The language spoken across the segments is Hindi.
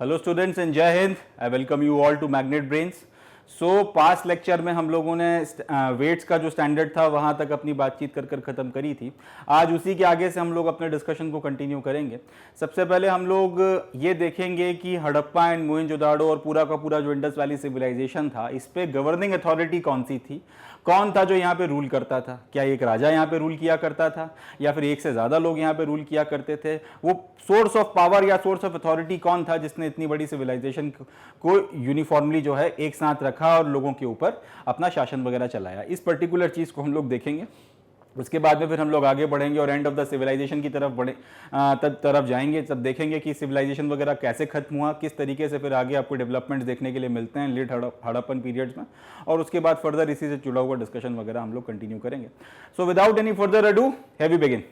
हेलो स्टूडेंट्स एंड जय हिंद। I welcome you all to Magnet Brains. So past lecture में हम लोगों ने वेट्स का जो स्टैंडर्ड था वहाँ तक अपनी बातचीत कर ख़त्म करी थी। आज उसी के आगे से हम लोग अपने डिस्कशन को कंटिन्यू करेंगे। सबसे पहले हम लोग ये देखेंगे कि हड़प्पा एंड मोहनजोदाड़ो और पूरा का पूरा जो इंडस वैली सिविलाइजेशन था, इस पे गवर्निंग अथॉरिटी कौन सी थी, कौन था जो यहाँ पे रूल करता था, क्या एक राजा यहाँ पे रूल किया करता था या फिर एक से ज़्यादा लोग यहाँ पे रूल किया करते थे, वो सोर्स ऑफ पावर या सोर्स ऑफ अथॉरिटी कौन था जिसने इतनी बड़ी सिविलाइजेशन को यूनिफॉर्मली जो है एक साथ रखा और लोगों के ऊपर अपना शासन वगैरह चलाया। इस पर्टिकुलर चीज़ को हम लोग देखेंगे। उसके बाद में फिर हम लोग आगे बढ़ेंगे और एंड ऑफ द सिविलाइजेशन की तरफ जाएंगे। तब देखेंगे कि सिविलाइजेशन वगैरह कैसे खत्म हुआ, किस तरीके से फिर आगे आपको डेवलपमेंट्स देखने के लिए मिलते हैं लेट हड़प्पन पीरियड्स में, और उसके बाद फर्दर इसी से जुड़ा हुआ डिस्कशन वगैरह हम लोग कंटिन्यू करेंगे। So without any further ado, have we begin.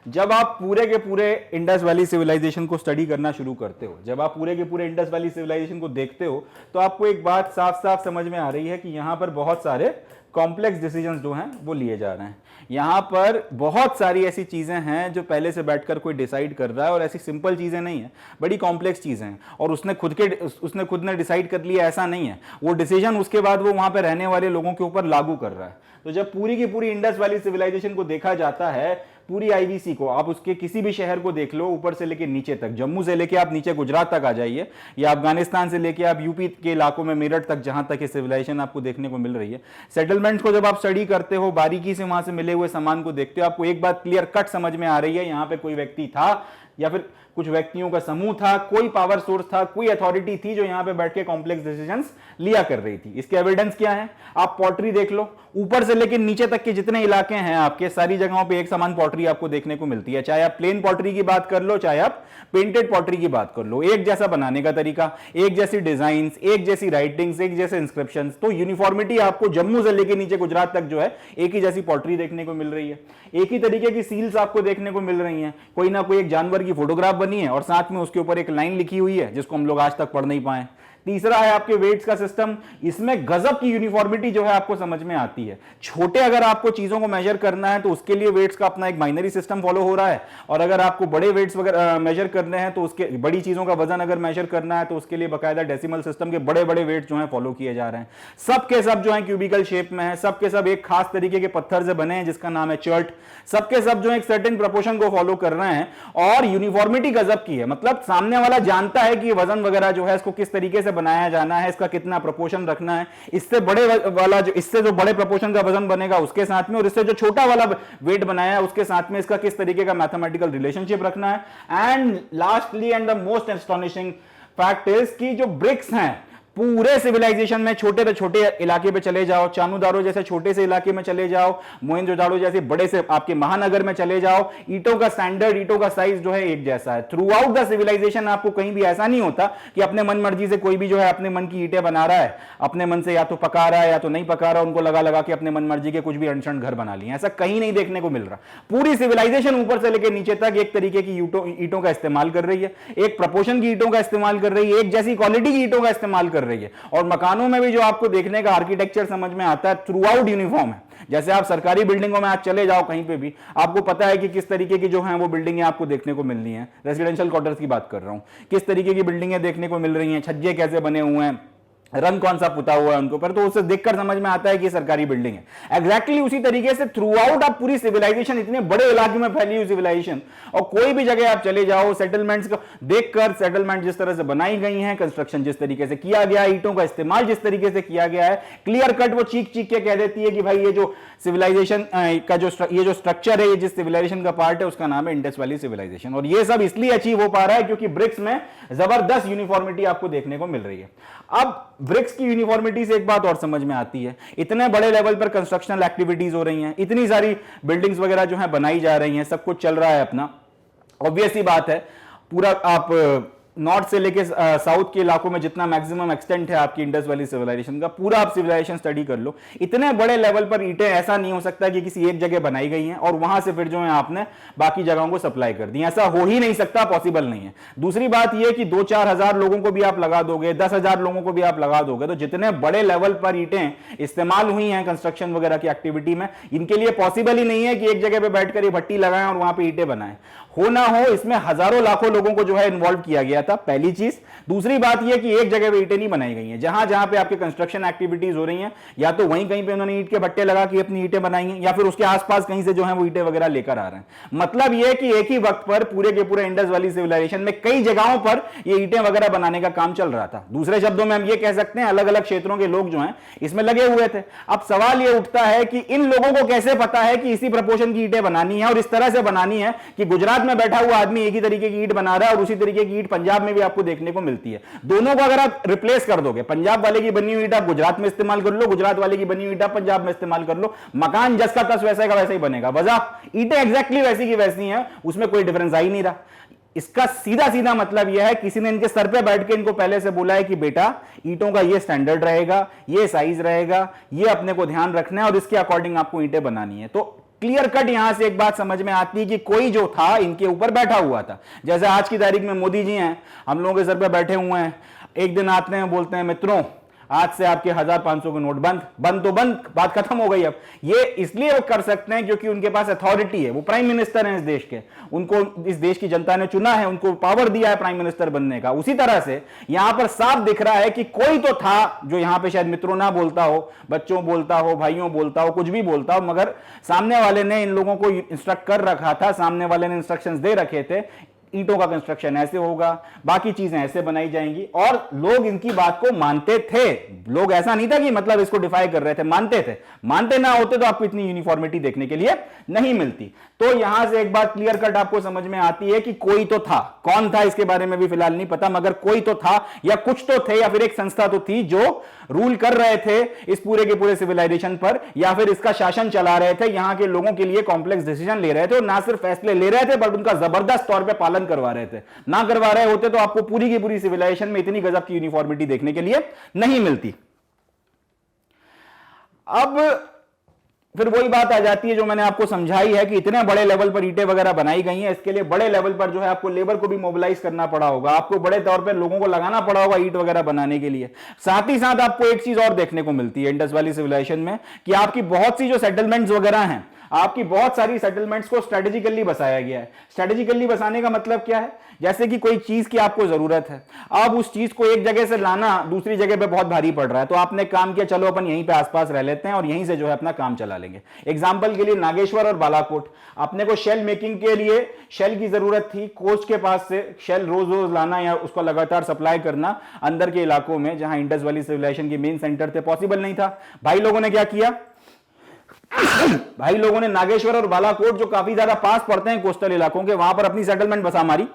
जब आप पूरे के पूरे इंडस वैली सिविलाइजेशन को स्टडी करना शुरू करते हो, जब आप पूरे के पूरे इंडस वैली सिविलाइजेशन को देखते हो, तो आपको एक बात साफ साफ समझ में आ रही है कि यहाँ पर बहुत सारे कॉम्प्लेक्स डिसीजंस जो हैं वो लिए जा रहे हैं। यहाँ पर बहुत सारी ऐसी चीज़ें हैं जो पहले से बैठकर कोई डिसाइड कर रहा है, और ऐसी सिंपल चीज़ें नहीं है, बड़ी कॉम्प्लेक्स चीज़ें हैं, और उसने खुद ने डिसाइड कर लिया ऐसा नहीं है। वो डिसीजन उसके बाद वो वहाँ पर रहने वाले लोगों के ऊपर लागू कर रहा है। तो जब पूरी की पूरी इंडस वैली सिविलाइजेशन को देखा जाता है, पूरी आईवीसी को, आप उसके किसी भी शहर को देख लो, ऊपर से लेके नीचे तक, जम्मू से लेके आप नीचे गुजरात तक आ जाइए, या अफगानिस्तान से लेके आप यूपी के इलाकों में मेरठ तक, जहां तक ये सिविलाइजेशन आपको देखने को मिल रही है। सेटलमेंट्स को जब आप स्टडी करते हो, बारीकी से वहां से मिले हुए सामान को देखते हो, आपको एक बात क्लियर कट समझ में आ रही है, यहाँ पे कोई व्यक्ति था या फिर कुछ व्यक्तियों का समूह था, कोई पावर सोर्स था, कोई अथॉरिटी थी जो यहां पे बैठ के कॉम्प्लेक्स डिसीजंस लिया कर रही थी। इसके एविडेंस क्या है? आप पॉटरी देख लो, ऊपर से लेकर नीचे तक के जितने इलाके हैं आपके, सारी जगहों पे एक समान पॉटरी आपको देखने को मिलती है। चाहे आप प्लेन पॉटरी की बात कर लो, चाहे आप पेंटेड पॉटरी की बात कर लो, एक जैसा बनाने का तरीका, एक जैसी डिजाइन, एक जैसी राइटिंग्स, एक जैसे इंस्क्रिप्शंस। तो यूनिफॉर्मिटी आपको जम्मू से लेकर नीचे गुजरात तक जो है एक ही जैसी पॉटरी देखने को मिल रही है। एक ही तरीके की सील्स आपको देखने को मिल रही हैं, कोई ना कोई एक जानवर की फोटोग्राफ बनी है और साथ में उसके ऊपर एक लाइन लिखी हुई है जिसको हम लोग आज तक पढ़ नहीं पाए। तीसरा है आपके वेट्स का सिस्टम, इसमें गजब की यूनिफॉर्मिटी जो है आपको समझ में आती है। छोटे अगर आपको चीजों को मेजर करना है तो उसके लिए वेट्स का अपना एक बाइनरी सिस्टम फॉलो हो रहा है, और अगर आपको बड़े वेट्स वगैरह मेजर करने हैं तो उसके बड़ी चीजों का वजन अगर मेजर करना है तो उसके लिए बकायदा डेसिमल सिस्टम के बड़े बड़े वेट्स जो है फॉलो किए जा रहे हैं। सबके सब जो है क्यूबिकल शेप में है, सबके सब एक खास तरीके के पत्थर से बने हैं जिसका नाम है चर्ट। सबके सब जो है एक सर्टेन प्रोपोर्शन को फॉलो कर रहे हैं, और यूनिफॉर्मिटी गजब की है। मतलब सामने वाला जानता है कि वजन वगैरह जो है इसको किस तरीके से बनाया जाना है, इसका कितना प्रोपोर्शन रखना है, इससे बड़े वाला जो इससे जो बड़े प्रोपोर्शन का वजन बनेगा उसके साथ में, और इससे जो छोटा वाला वेट बनाया है उसके साथ में इसका किस तरीके का मैथमेटिकल रिलेशनशिप रखना है। And lastly and the most astonishing fact is कि जो ब्रिक्स हैं पूरे सिविलाइजेशन में, छोटे से छोटे इलाके पे चले जाओ, चानूदारो जैसे छोटे से इलाके में चले जाओ, मोहनजोदाड़ो जैसे बड़े से आपके महानगर में चले जाओ, ईंटों का स्टैंडर्ड, ईंटों का साइज जो है एक जैसा है थ्रू आउट द सिविलाइजेशन। आपको कहीं भी ऐसा नहीं होता कि अपने मन मर्जी से कोई भी जो है अपने मन की ईंटें बना रहा है, अपने मन से या तो पका रहा है या तो नहीं पका रहा, उनको लगा लगा के अपने मन मर्जी के कुछ भी अनशन घर बना लिए। ऐसा कहीं नहीं देखने को मिल रहा। पूरी सिविलाइजेशन ऊपर से लेकर नीचे तक एक तरीके की ईंटों का इस्तेमाल कर रही है, एक प्रपोर्शन की ईंटों का इस्तेमाल कर रही है, एक जैसी क्वालिटी की ईंटों का इस्तेमाल कर रही है। और मकानों में भी जो आपको देखने का आर्किटेक्चर समझ में आता है थ्रू आउट यूनिफॉर्म है। जैसे आप सरकारी बिल्डिंगों में आज चले जाओ, कहीं पे भी आपको पता है कि किस तरीके की जो है वो बिल्डिंगें आपको देखने को मिलनी है। रेजिडेंशियल क्वार्टर्स की बात कर रहा हूं, किस तरीके की बिल्डिंगें देखने को मिल रही हैं, छज्जे कैसे बने हुए हैं, रंग कौन सा पुता हुआ है उनको पर, तो उसे देखकर समझ में आता है कि सरकारी बिल्डिंग है। एग्जैक्टली उसी तरीके से थ्रू आउट आप पूरी सिविलाइजेशन, इतने बड़े इलाके में फैली हुई सिविलाइजेशन, और कोई भी जगह आप चले जाओ, सेटलमेंट्स को देखकर, सेटलमेंट जिस तरह से बनाई गई हैं, कंस्ट्रक्शन जिस तरीके से किया गया है, ईंटों का इस्तेमाल जिस तरीके से किया गया है, क्लियर कट वो चीख चीख के कह देती है कि भाई ये जो सिविलाइजेशन का ये जो स्ट्रक्चर है, ये जिस सिविलाइजेशन का पार्ट है उसका नाम है इंडस वैली सिविलाइजेशन। और ये सब इसलिए अचीव हो पा रहा है क्योंकि ब्रिक्स में जबरदस्त यूनिफॉर्मिटी आपको देखने को मिल रही है। अब ब्रिक्स की यूनिफॉर्मिटी से एक बात और समझ में आती है, इतने बड़े लेवल पर कंस्ट्रक्शनल एक्टिविटीज हो रही हैं, इतनी सारी बिल्डिंग्स वगैरह जो है बनाई जा रही हैं, सब कुछ चल रहा है अपना। ऑब्वियस ही बात है, पूरा आप नॉर्थ से लेके साउथ के इलाकों में जितना मैक्सिमम एक्सटेंट है आपकी इंडस वैली सिविलाइजेशन का, पूरा आप सिविलाइजेशन स्टडी कर लो, इतने बड़े लेवल पर ईंटें ऐसा नहीं हो सकता कि किसी एक जगह बनाई गई हैं और वहां से फिर जो है आपने बाकी जगहों को सप्लाई कर दी। ऐसा हो ही नहीं सकता, पॉसिबल नहीं है। दूसरी बात यह कि 2-4 हजार लोगों को भी आप लगा दोगे, 10,000 लोगों को भी आप लगा दोगे, तो जितने बड़े लेवल पर ईंटें इस्तेमाल हुई हैं कंस्ट्रक्शन वगैरह की एक्टिविटी में, इनके लिए पॉसिबल ही नहीं है कि एक जगह पर बैठकर ये भट्टी लगाएं और वहां पर ईंटें बनाएं। हो ना हो, इसमें हजारों लाखों लोगों को जो है इन्वॉल्व किया गया था, पहली चीज। दूसरी बात यह कि एक जगह पे ईंटें नहीं बनाई गई हैं, जहां जहां पे आपके कंस्ट्रक्शन एक्टिविटीज हो रही हैं, या तो वहीं कहीं पे उन्होंने ईंट के भट्टे लगा के अपनी ईंटें बनाई हैं, या फिर उसके आसपास कहीं से जो है वो ईंटें वगैरह लेकर आ रहे हैं। मतलब यह कि एक ही वक्त पर पूरे के पूरे इंडस वैली सिविलाइजेशन में कई जगहों पर ये ईंटें वगैरह बनाने का काम चल रहा था। दूसरे शब्दों में हम ये कह सकते हैं अलग अलग क्षेत्रों के लोग जो हैं इसमें लगे हुए थे। अब सवाल यह उठता है कि इन लोगों को कैसे पता है कि इसी प्रपोर्शन की ईंटें बनानी है और इस तरह से बनानी है कि गुजरात में बैठा हुआ आदमी एक ही तरीके की ईंट बना रहा है और उसी तरीके की ईंट पंजाब में भी आपको देखने को मिलती है। दोनों को अगर आप रिप्लेस कर दोगे, पंजाब वाले की बनी हुई ईंट आप गुजरात में इस्तेमाल कर लो, गुजरात वाले की बनी हुई ईंट आप पंजाब में इस्तेमाल कर लो, मकान जस का तस वैसे का वैसे ही बनेगा। वजह ईंटें एग्जैक्टली वैसी की वैसी हैं, उसमें कोई डिफरेंस आ ही नहीं रहा। इसका सीधा सीधा मतलब यह है किसी ने इनके सर पे बैठ के इनको पहले से बोला है कि बेटा ईंटों का ये स्टैंडर्ड रहेगा, ये साइज रहेगा, ये अपने को ध्यान रखना है और इसके अकॉर्डिंग आपको ईंटें बनानी है। तो क्लियर कट यहां से एक बात समझ में आती है कि कोई जो था इनके ऊपर बैठा हुआ था। जैसे आज की तारीख में मोदी जी हैं, हम लोगों के सर पे बैठे हुए हैं, एक दिन आते हैं बोलते हैं मित्रों आज से आपके 1500 के नोट बंद, बंद तो बंद, बात खत्म हो गई। अब ये इसलिए वो कर सकते हैं क्योंकि उनके पास अथॉरिटी है, वो प्राइम मिनिस्टर हैं इस देश के, उनको इस देश की जनता ने चुना है, उनको पावर दिया है प्राइम मिनिस्टर बनने का। उसी तरह से यहां पर साफ दिख रहा है कि कोई तो था जो यहां पे शायद मित्रों ना बोलता हो, बच्चों बोलता हो, भाइयों बोलता हो, कुछ भी बोलता हो, मगर सामने वाले ने इन लोगों को इंस्ट्रक्ट कर रखा था, सामने वाले ने इंस्ट्रक्शंस दे रखे थे, ईंटों का कंस्ट्रक्शन ऐसे होगा, बाकी चीजें ऐसे बनाई जाएंगी, और लोग इनकी बात को मानते थे। लोग ऐसा नहीं था कि मतलब इसको डिफाई कर रहे थे, मानते थे। मानते ना होते तो आपको इतनी यूनिफॉर्मिटी देखने के लिए नहीं मिलती। तो यहां से एक बात क्लियर कट आपको समझ में आती है कि कोई तो था, कौन था इसके बारे में भी फिलहाल नहीं पता, मगर कोई तो था या कुछ तो थे या फिर एक संस्था तो थी जो रूल कर रहे थे इस पूरे के पूरे सिविलाइजेशन पर, या फिर इसका शासन चला रहे थे, यहां के लोगों के लिए कॉम्प्लेक्स डिसीजन ले रहे थे, और ना सिर्फ फैसले ले रहे थे बट उनका जबरदस्त तौर पर पालन करवा रहे थे। ना करवा रहे होते तो आपको पूरी की पूरी सिविलाइजेशन में इतनी गजब की यूनिफॉर्मिटी देखने के लिए नहीं मिलती। अब फिर वही बात आ जाती है जो मैंने आपको समझाई है कि इतने बड़े लेवल पर ईंटें वगैरह बनाई गई हैं, इसके लिए बड़े लेवल पर जो है आपको लेबर को भी मोबिलाइज करना पड़ा होगा, आपको बड़े तौर पर लोगों को लगाना पड़ा होगा ईंट वगैरह बनाने के लिए। साथ ही साथ आपको एक चीज और देखने को मिलती है इंडस वैली सिविलाइजेशन में कि आपकी बहुत सी जो सेटलमेंट्स वगैरह हैं, आपकी बहुत सारी सेटलमेंट्स को स्ट्रेटेजिकली बसाया गया है। स्ट्रेटेजिकली बसाने का मतलब क्या है? जैसे कि कोई चीज की आपको जरूरत है, अब उस चीज को एक जगह से लाना दूसरी जगह पे बहुत भारी पड़ रहा है, तो आपने काम किया चलो अपन यहीं पे आसपास रह लेते हैं और यहीं से जो है अपना काम चला लेंगे। एग्जांपल के लिए नागेश्वर और बालाकोट, अपने को शेल मेकिंग के लिए शेल की जरूरत थी, कोस्ट के पास से शेल रोज रोज लाना या उसको लगातार सप्लाई करना अंदर के इलाकों में जहां इंडस वैली सिविलाइजेशन के मेन सेंटर थे, पॉसिबल नहीं था। भाई लोगों ने क्या किया? भाई लोगों ने नागेश्वर और बालाकोट जो काफी ज्यादा पास पड़ते हैं कोस्टल इलाकों के, वहां पर अपनी सेटलमेंट बसा मारी,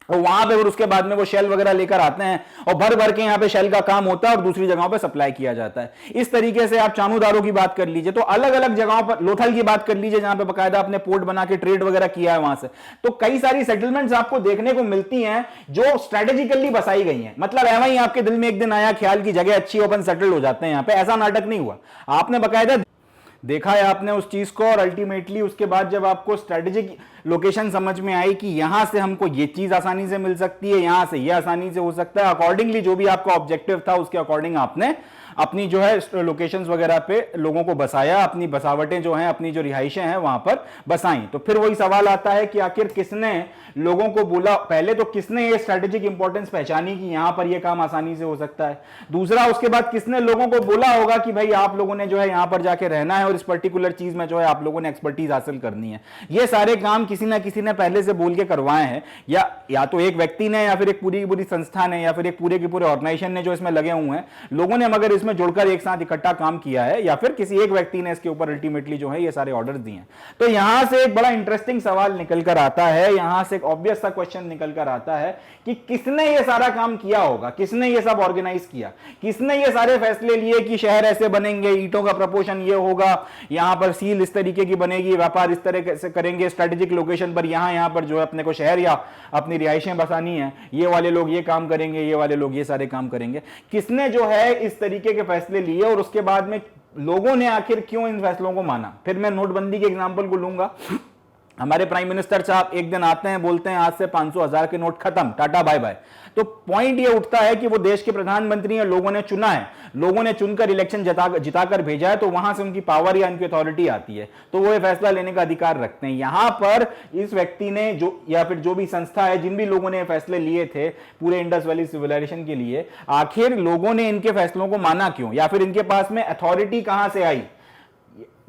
और वहां पे फिर उसके बाद में वो शेल वगैरह लेकर आते हैं और भर भर के यहाँ पे शेल का काम होता है और दूसरी जगहों पे सप्लाई किया जाता है। इस तरीके से आप चामुदारों की बात कर लीजिए तो अलग अलग जगहों पर, लोथल की बात कर लीजिए जहां पे बकायदा अपने पोर्ट बना के ट्रेड वगैरह किया है वहां से, तो कई सारी सेटलमेंट्स आपको देखने को मिलती हैं जो स्ट्रेटेजिकली बसाई गई हैं। मतलब ऐसा ही आपके दिल में एक दिन आया ख्याल की जगह अच्छी, ओपन सेटल हो जाते हैं यहाँ पे, ऐसा नाटक नहीं हुआ। आपने बकायदा देखा है आपने उस चीज को, और अल्टीमेटली उसके बाद जब आपको स्ट्रेटेजिक लोकेशन समझ में आई कि यहां से हमको ये चीज आसानी से मिल सकती है, यहां से ये आसानी से हो सकता है, अकॉर्डिंगली जो भी आपका ऑब्जेक्टिव था उसके अकॉर्डिंग आपने अपनी जो है लोकेशंस वगैरह पे लोगों को बसाया, अपनी बसावटें जो हैं, अपनी जो रिहाइशें हैं वहां पर बसाई। तो फिर वही सवाल आता है कि आखिर किसने लोगों को बोला, पहले तो किसने ये स्ट्रेटेजिक इंपॉर्टेंस पहचानी कि यहां पर ये काम आसानी से हो सकता है, दूसरा उसके बाद किसने लोगों को बोला होगा कि भाई आप लोगों ने जो है यहां पर जाके रहना है और इस पर्टिकुलर चीज में जो है आप लोगों ने एक्सपर्टीज हासिल करनी है। ये सारे काम किसी ना किसी ने पहले से बोल के करवाए हैं, या तो एक व्यक्ति ने, या फिर एक पूरी की पूरी संस्था ने, या फिर एक पूरे के पूरे ऑर्गेनाइजेशन ने जो इसमें लगे हुए हैं लोगों ने, मगर इसमें जुड़कर एक साथ इकट्ठा काम किया है, या फिर किसी एक व्यक्ति ने इसके ऊपर अल्टीमेटली जो है ये सारे ऑर्डर्स दिए हैं। तो यहां से एक बड़ा इंटरेस्टिंग सवाल निकल कर आता है, यहां से एक ऑब्वियस सा क्वेश्चन निकल कर आता है कि किसने ये सारा काम किया होगा, किसने ये सब ऑर्गेनाइज किया, किसने ये सारे फैसले लिए कि शहर ऐसे बनेंगे, ईंटों का प्रपोर्शन ये होगा, यहां पर सील इस तरीके की बनेगी, व्यापार इस तरह से करेंगे, स्ट्रेटेजिक लोकेशन पर यहां पर जो है अपने को शहर या अपनी रिहाइशें बसानी है, ये वाले लोग ये काम करेंगे, ये वाले लोग ये सारे काम करेंगे। किसने जो है इस तरीके के फैसले लिए और उसके बाद में लोगों ने आखिर क्यों इन फैसलों को माना? फिर मैं नोटबंदी के एग्जांपल को लूंगा। हमारे प्राइम मिनिस्टर साहब एक दिन आते हैं, बोलते हैं आज से 500,000 के नोट खत्म, टाटा बाय बाय। तो पॉइंट ये उठता है कि वो देश के प्रधानमंत्री हैं, लोगों ने चुना है, लोगों ने चुनकर इलेक्शन जिताकर भेजा है, तो वहां से उनकी पावर या उनकी अथॉरिटी आती है, तो वो ये फैसला लेने का अधिकार रखते हैं। यहां पर इस व्यक्ति ने जो, या फिर जो भी संस्था है, जिन भी लोगों ने फैसले लिए थे पूरे इंडस वैली सिविलाइजेशन के लिए, आखिर लोगों ने इनके फैसलों को माना क्यों, या फिर इनके पास में अथॉरिटी कहां से आई,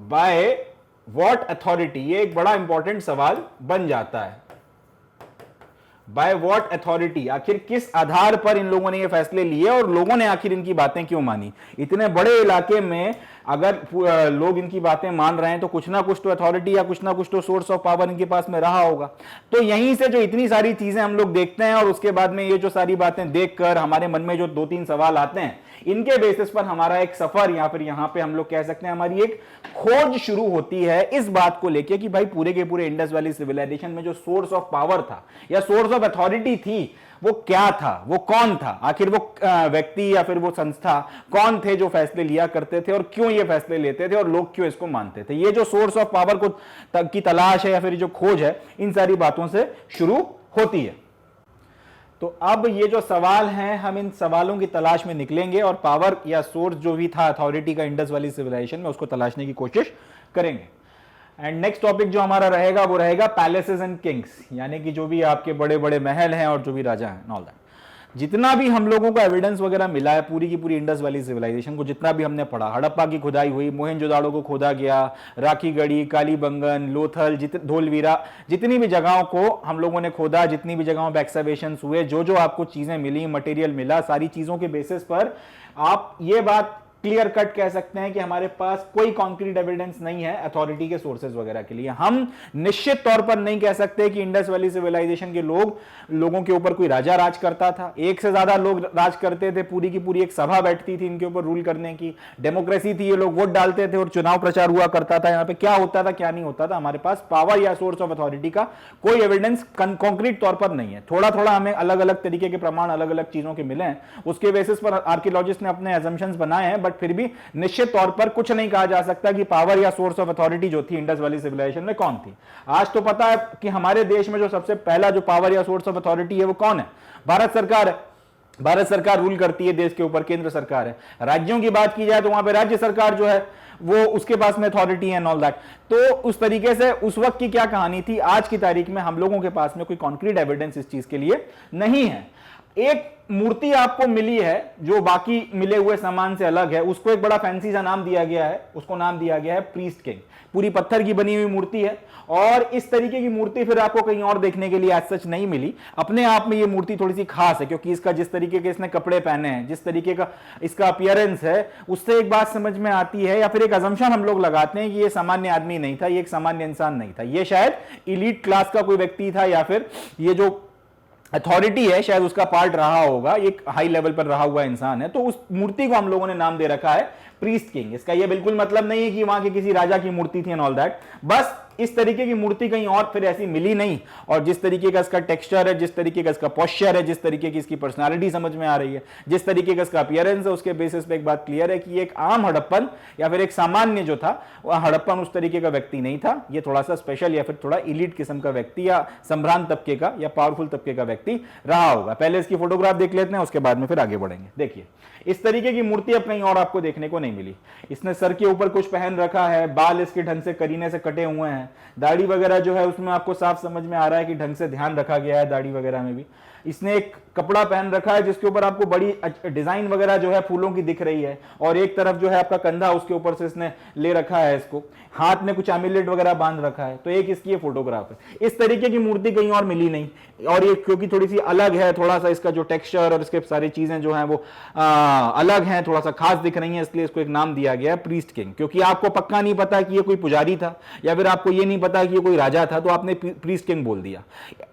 बाय व्हाट अथॉरिटी, ये एक बड़ा इंपॉर्टेंट सवाल बन जाता है। बाय व्हाट अथॉरिटी, आखिर किस आधार पर इन लोगों ने ये फैसले लिए और लोगों ने आखिर इनकी बातें क्यों मानी। इतने बड़े इलाके में अगर लोग इनकी बातें मान रहे हैं तो कुछ ना कुछ तो अथॉरिटी या कुछ ना कुछ तो सोर्स ऑफ पावर इनके पास में रहा होगा। तो यहीं से जो इतनी सारी चीजें हम लोग देखते हैं और उसके बाद में ये जो सारी बातें देखकर हमारे मन में जो 2-3 सवाल आते हैं, इनके बेसिस पर हमारा एक सफर या फिर यहां पे हम लोग कह सकते हैं हमारी एक खोज शुरू होती है इस बात को लेके कि भाई पूरे के पूरे इंडस वैली सिविलाइजेशन में जो सोर्स ऑफ पावर था या सोर्स ऑफ अथॉरिटी थी वो क्या था, वो कौन था, आखिर वो व्यक्ति या फिर वो संस्था कौन थे जो फैसले लिया करते थे और क्यों ये फैसले लेते थे और लोग क्यों इसको मानते थे। ये जो सोर्स ऑफ पावर को की तलाश है या फिर जो खोज है, इन सारी बातों से शुरू होती है। तो अब ये जो सवाल हैं, हम इन सवालों की तलाश में निकलेंगे और पावर या सोर्स जो भी था अथॉरिटी का इंडस वैली सिविलाइजेशन में, उसको तलाशने की कोशिश करेंगे। एंड नेक्स्ट टॉपिक जो हमारा रहेगा वो रहेगा पैलेसेस एंड किंग्स, यानी कि जो भी आपके बड़े बड़े महल हैं और जो भी राजा हैं, ऑल दैट। जितना भी हम लोगों को एविडेंस वगैरह मिला है पूरी की पूरी इंडस वैली सिविलाइजेशन को, जितना भी हमने पढ़ा, हड़प्पा की खुदाई हुई, मोहनजोदाड़ो को खोदा गया, राखीगढ़ी, कालीबंगन, लोथल, धोलवीरा, जितनी भी जगहों को हम लोगों ने खोदा, जितनी भी जगहों पर एक्सकवेशंस हुए, जो जो आपको चीजें मिली, मटेरियल मिला, सारी चीजों के बेसिस पर आप ये बात क्लियर कट कह सकते हैं कि हमारे पास कोई कॉन्क्रीट एविडेंस नहीं है अथॉरिटी के सोर्सेज वगैरह के लिए। हम निश्चित तौर पर नहीं कह सकते कि इंडस वैली सिविलाइजेशन के लोगों के ऊपर कोई राजा राज करता था, एक से ज्यादा लोग राज करते थे, पूरी की पूरी एक सभा बैठती थी इनके ऊपर रूल करने की, डेमोक्रेसी थी, ये लोग वोट डालते थे और चुनाव प्रचार हुआ करता था। यहाँ पे क्या होता था क्या नहीं होता था, हमारे पास पावर या सोर्स ऑफ अथॉरिटी का कोई एविडेंस कॉन्क्रीट तौर पर नहीं है। थोड़ा थोड़ा हमें अलग अलग तरीके के प्रमाण अलग अलग चीजों के मिले हैं, उसके बेसिस पर आर्कियोलॉजिस्ट ने अपने एजम्पशंस बनाए हैं, फिर भी निश्चित तौर पर कुछ नहीं कहा जा सकता कि पावर या सोर्स ऑफ अथॉरिटी जो थी इंडस वैली सिविलाइजेशन में कौन थी। आज तो पता है कि हमारे देश में जो सबसे पहला जो पावर या सोर्स ऑफ अथॉरिटी है वो कौन है, भारत सरकार है। भारत सरकार रूल करती है देश के ऊपर, केंद्र सरकार है। राज्यों की बात की जाए तो वहां पे राज्य सरकार जो है वो उसके पास में अथॉरिटी है एंड ऑल दैट। तो उस तरीके से उस वक्त की क्या कहानी थी, आज की तारीख में हम लोगों के पास में कोई कॉन्क्रीट एविडेंस इस चीज के लिए नहीं है। एक मूर्ति आपको मिली है जो बाकी मिले हुए सामान से अलग है, उसको एक बड़ा फैंसी सा नाम दिया गया है, उसको नाम दिया गया है प्रीस्ट किंग। पूरी पत्थर की बनी हुई मूर्ति है और इस तरीके की मूर्ति फिर आपको कहीं और देखने के लिए आज सच नहीं मिली। अपने आप में ये मूर्ति थोड़ी सी खास है क्योंकि इसका जिस तरीके के इसने कपड़े पहने हैं, जिस तरीके का इसका अपीयरेंस है, उससे एक बात समझ में आती है या फिर एक अजम्पशन हम लोग लगाते हैं कि ये सामान्य आदमी नहीं था, ये एक सामान्य इंसान नहीं था, ये शायद इलीट क्लास का कोई व्यक्ति था या फिर ये जो अथॉरिटी है शायद उसका पार्ट रहा होगा, एक हाई लेवल पर रहा हुआ इंसान है। तो उस मूर्ति को हम लोगों ने नाम दे रखा है प्रीस्ट किंग। इसका यह बिल्कुल मतलब नहीं है कि वहां के किसी राजा की मूर्ति थी एंड ऑल दैट, बस इस तरीके की मूर्ति कहीं और फिर ऐसी मिली नहीं। और जिस तरीके का इसका टेक्सचर है, जिस तरीके का इसका पोस्चर है, जिस तरीके की इसकी पर्सनालिटी समझ में आ रही है, जिस तरीके का इसका अपीयरेंस है, उसके बेसिस पे एक बात क्लियर है कि एक आम हड़प्पन या फिर एक सामान्य जो था वह हड़प्पन उस तरीके का व्यक्ति नहीं था। ये थोड़ा सा स्पेशल या फिर थोड़ा इलीट किस्म का व्यक्ति या संभ्रांत तबके का या पावरफुल तबके का व्यक्ति रहा होगा। पहले इसकी फोटोग्राफ देख लेते हैं, उसके बाद में फिर आगे बढ़ेंगे। देखिए इस तरीके की मूर्ति अब कहीं और आपको देखने को नहीं मिली। इसने सर के ऊपर कुछ पहन रखा है, बाल इसके ढंग से करीने से कटे हुए हैं, दाढ़ी वगैरह जो है उसमें आपको साफ समझ में आ रहा है कि ढंग से ध्यान रखा गया है दाढ़ी वगैरह में भी। इसने एक कपड़ा पहन रखा है जिसके ऊपर आपको बड़ी डिजाइन वगैरह जो है फूलों की दिख रही है और एक तरफ जो है आपका कंधा उसके ऊपर से इसने ले रखा है, इसको हाथ में कुछ एमुलेट वगैरह बांध रखा है। तो एक इसकी ये फोटोग्राफ है। इस तरीके की मूर्ति कहीं और मिली नहीं और ये क्योंकि थोड़ी सी अलग है, थोड़ा सा इसका जो टेक्सचर और इसके सारी चीजें जो हैं वो अलग हैं, थोड़ा सा खास दिख रही हैं, इसलिए इसको एक नाम दिया गया है प्रीस्ट किंग। क्योंकि आपको पक्का नहीं पता कि ये कोई पुजारी था या फिर आपको ये नहीं पता कि ये कोई राजा था, तो आपने प्रीस्ट किंग बोल दिया।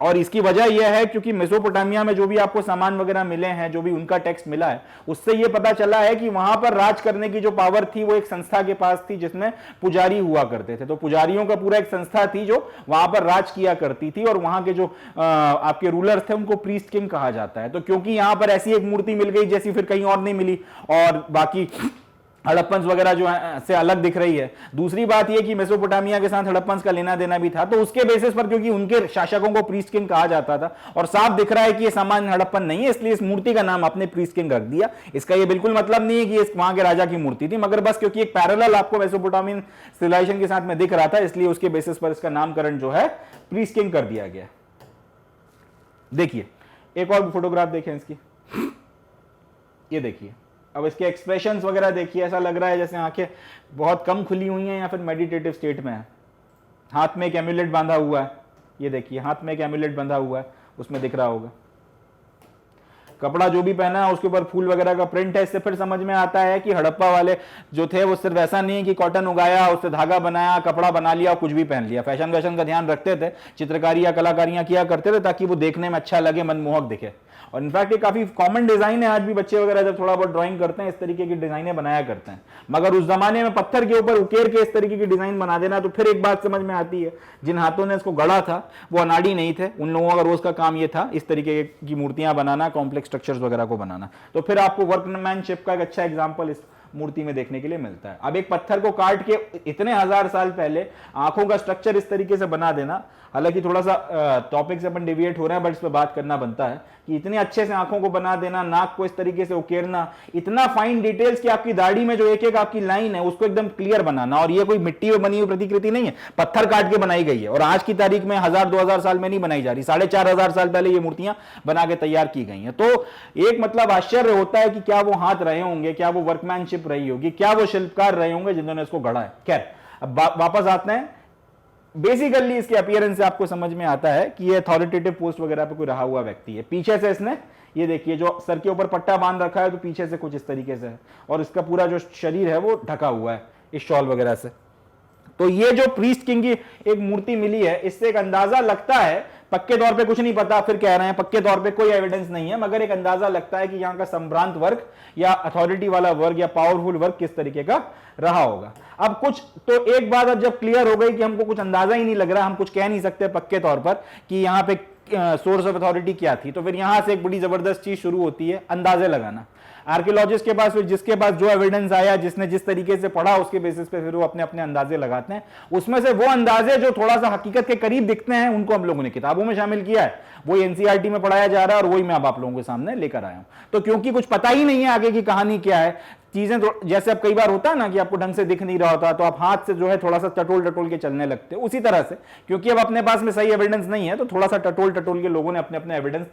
और इसकी वजह यह है क्योंकि मेसोपोटामिया में जो भी आपको सामान वगैरह मिले हैं, जो भी उनका टेक्स्ट मिला है, उससे यह पता चला है कि वहां पर राज करने की जो पावर थी वो एक संस्था के पास थी जिसमें पुजारी हुआ करते थे। तो पुजारियों का पूरा एक संस्था थी जो वहां पर राज किया करती थी और वहां के जो आपके रूलर्स थे उनको प्रीस्ट किंग कहा जाता है। तो क्योंकि यहां पर ऐसी एक मूर्ति मिल गई जैसी फिर कहीं और नहीं मिली और बाकी हड़प्पन्स वगैरह जो है से अलग दिख रही है। दूसरी बात यह कि मेसोपोटामिया के साथ हड़प्पन्स का लेना देना भी था, तो उसके बेसिस पर क्योंकि उनके शासकों को प्रीस्ट किंग कहा जाता था और साफ दिख रहा है कि ये सामान्य हड़प्पन नहीं है, इसलिए इस मूर्ति का नाम आपने प्रीस्ट किंग रख दिया। इसका ये बिल्कुल मतलब नहीं है कि इस वहां के राजा की मूर्ति थी, मगर बस क्योंकि एक पैरेलल आपको मेसोपोटामियन सिविलाइजेशन के साथ में दिख रहा था, इसलिए उसके बेसिस पर इसका नामकरण जो है प्रीस्ट किंग कर दिया गया। देखिए एक और फोटोग्राफ देखें इसकी, ये देखिए, अब इसके एक्सप्रेशंस वगैरह देखिए, ऐसा लग रहा है जैसे आंखें बहुत कम खुली हुई हैं या फिर मेडिटेटिव स्टेट में है। हाथ में एक एम्यूलेट बांधा हुआ है, ये देखिए हाथ में एक एम्यूलेट बांधा हुआ है, उसमें दिख रहा होगा। कपड़ा जो भी पहना है उसके ऊपर फूल वगैरह का प्रिंट है। इससे फिर समझ में आता है कि हड़प्पा वाले जो थे वो सिर्फ ऐसा नहीं है कि कॉटन उगाया, उससे धागा बनाया, कपड़ा बना लिया और कुछ भी पहन लिया। फैशन वैशन का ध्यान रखते थे, चित्रकारी या कलाकारियां किया करते थे ताकि वो देखने में अच्छा लगे, मनमोहक दिखे। और इनफैक्ट ये काफी कॉमन डिजाइन है, आज भी बच्चे वगैरह जब थोड़ा बहुत ड्राइंग करते हैं इस तरीके की डिजाइनें बनाया करते हैं। मगर उस जमाने में पत्थर के ऊपर उकेर के इस तरीके की डिजाइन बना देना, तो फिर एक बात समझ में आती है, जिन हाथों ने इसको गढ़ा था वो अनाड़ी नहीं थे, उन लोगों का रोज का काम ये था इस तरीके की मूर्तियां बनाना, कॉम्प्लेक्स स्ट्रक्चर्स वगैरह को बनाना। तो फिर आपको वर्कमैनशिप का एक अच्छा एग्जाम्पल इस मूर्ति में देखने के लिए मिलता है। अब एक पत्थर को काट के इतने हजार साल पहले आंखों का स्ट्रक्चर इस तरीके से बना देना, हालांकि थोड़ा सा टॉपिक से अपन डेविएट हो रहे हैं, बट इस पर बात करना बनता है कि इतने अच्छे से आंखों को बना देना, नाक को इस तरीके से उकेरना, इतना फाइन डिटेल्स कि आपकी दाढ़ी में जो एक एक आपकी लाइन है उसको एकदम क्लियर बनाना। और ये कोई मिट्टी में बनी हुई प्रतिकृति नहीं है, पत्थर काट के बनाई गई है और आज की तारीख में 1000-2000 साल में नहीं बनाई जा रही, 4500 साल पहले ये मूर्तियां बना के तैयार की गई हैं। तो एक मतलब आश्चर्य होता है कि क्या वो हाथ रहे होंगे, क्या वो वर्कमैनशिप रही होगी, क्या वो शिल्पकार रहे होंगे जिन्होंने इसको गढ़ा है। खैर अब वापस आते हैं, बेसिकली इसके अपीयरेंस से आपको समझ में आता है कि ये अथॉरिटेटिव पोस्ट वगैरह पे कोई रहा हुआ व्यक्ति है। पीछे से इसने ये देखिए जो सर के ऊपर पट्टा बांध रखा है, तो पीछे से कुछ इस तरीके से है और इसका पूरा जो शरीर है वो ढका हुआ है इस शॉल वगैरह से। तो ये जो प्रीस्ट किंग की एक मूर्ति मिली है, इससे एक अंदाजा लगता है, पक्के तौर पे कुछ नहीं पता, फिर कह रहे हैं पक्के तौर पे कोई एविडेंस नहीं है, मगर एक अंदाजा लगता है कि यहाँ का संभ्रांत वर्ग या अथॉरिटी वाला वर्ग या पावरफुल वर्ग किस तरीके का रहा होगा। अब कुछ तो एक बात अब जब क्लियर हो गई कि हमको कुछ अंदाजा ही नहीं लग रहा, हम कुछ कह नहीं सकते पक्के तौर पर कि यहाँ पे सोर्स ऑफ अथॉरिटी क्या थी, तो फिर यहां से एक बड़ी जबरदस्त चीज शुरू होती है, अंदाजे लगाना। आर्कियोलॉजिस्ट के पास, फिर जिसके पास जो एविडेंस आया, जिसने जिस तरीके से पढ़ा, उसके बेसिस पे फिर वो अपने अपने अंदाजे लगाते हैं। उसमें से वो अंदाजे जो थोड़ा सा हकीकत के करीब दिखते हैं, उनको हम लोगों ने किताबों में शामिल किया है, वो एनसीईआरटी में पढ़ाया जा रहा है और वही मैं अब आप लोगों के सामने लेकर आया हूं। तो क्योंकि कुछ पता ही नहीं है आगे की कहानी क्या है, चीजें तो जैसे अब कई बार होता है ना कि आपको ढंग से दिख नहीं रहा होता, तो आप हाथ से जो है थोड़ा सा टटोल टटोल के चलने लगते हो, उसी तरह से क्योंकि अब अपने पास में सही एविडेंस नहीं है, तो थोड़ा सा टटोल टटोल के लोगों ने अपने अपने एविडेंस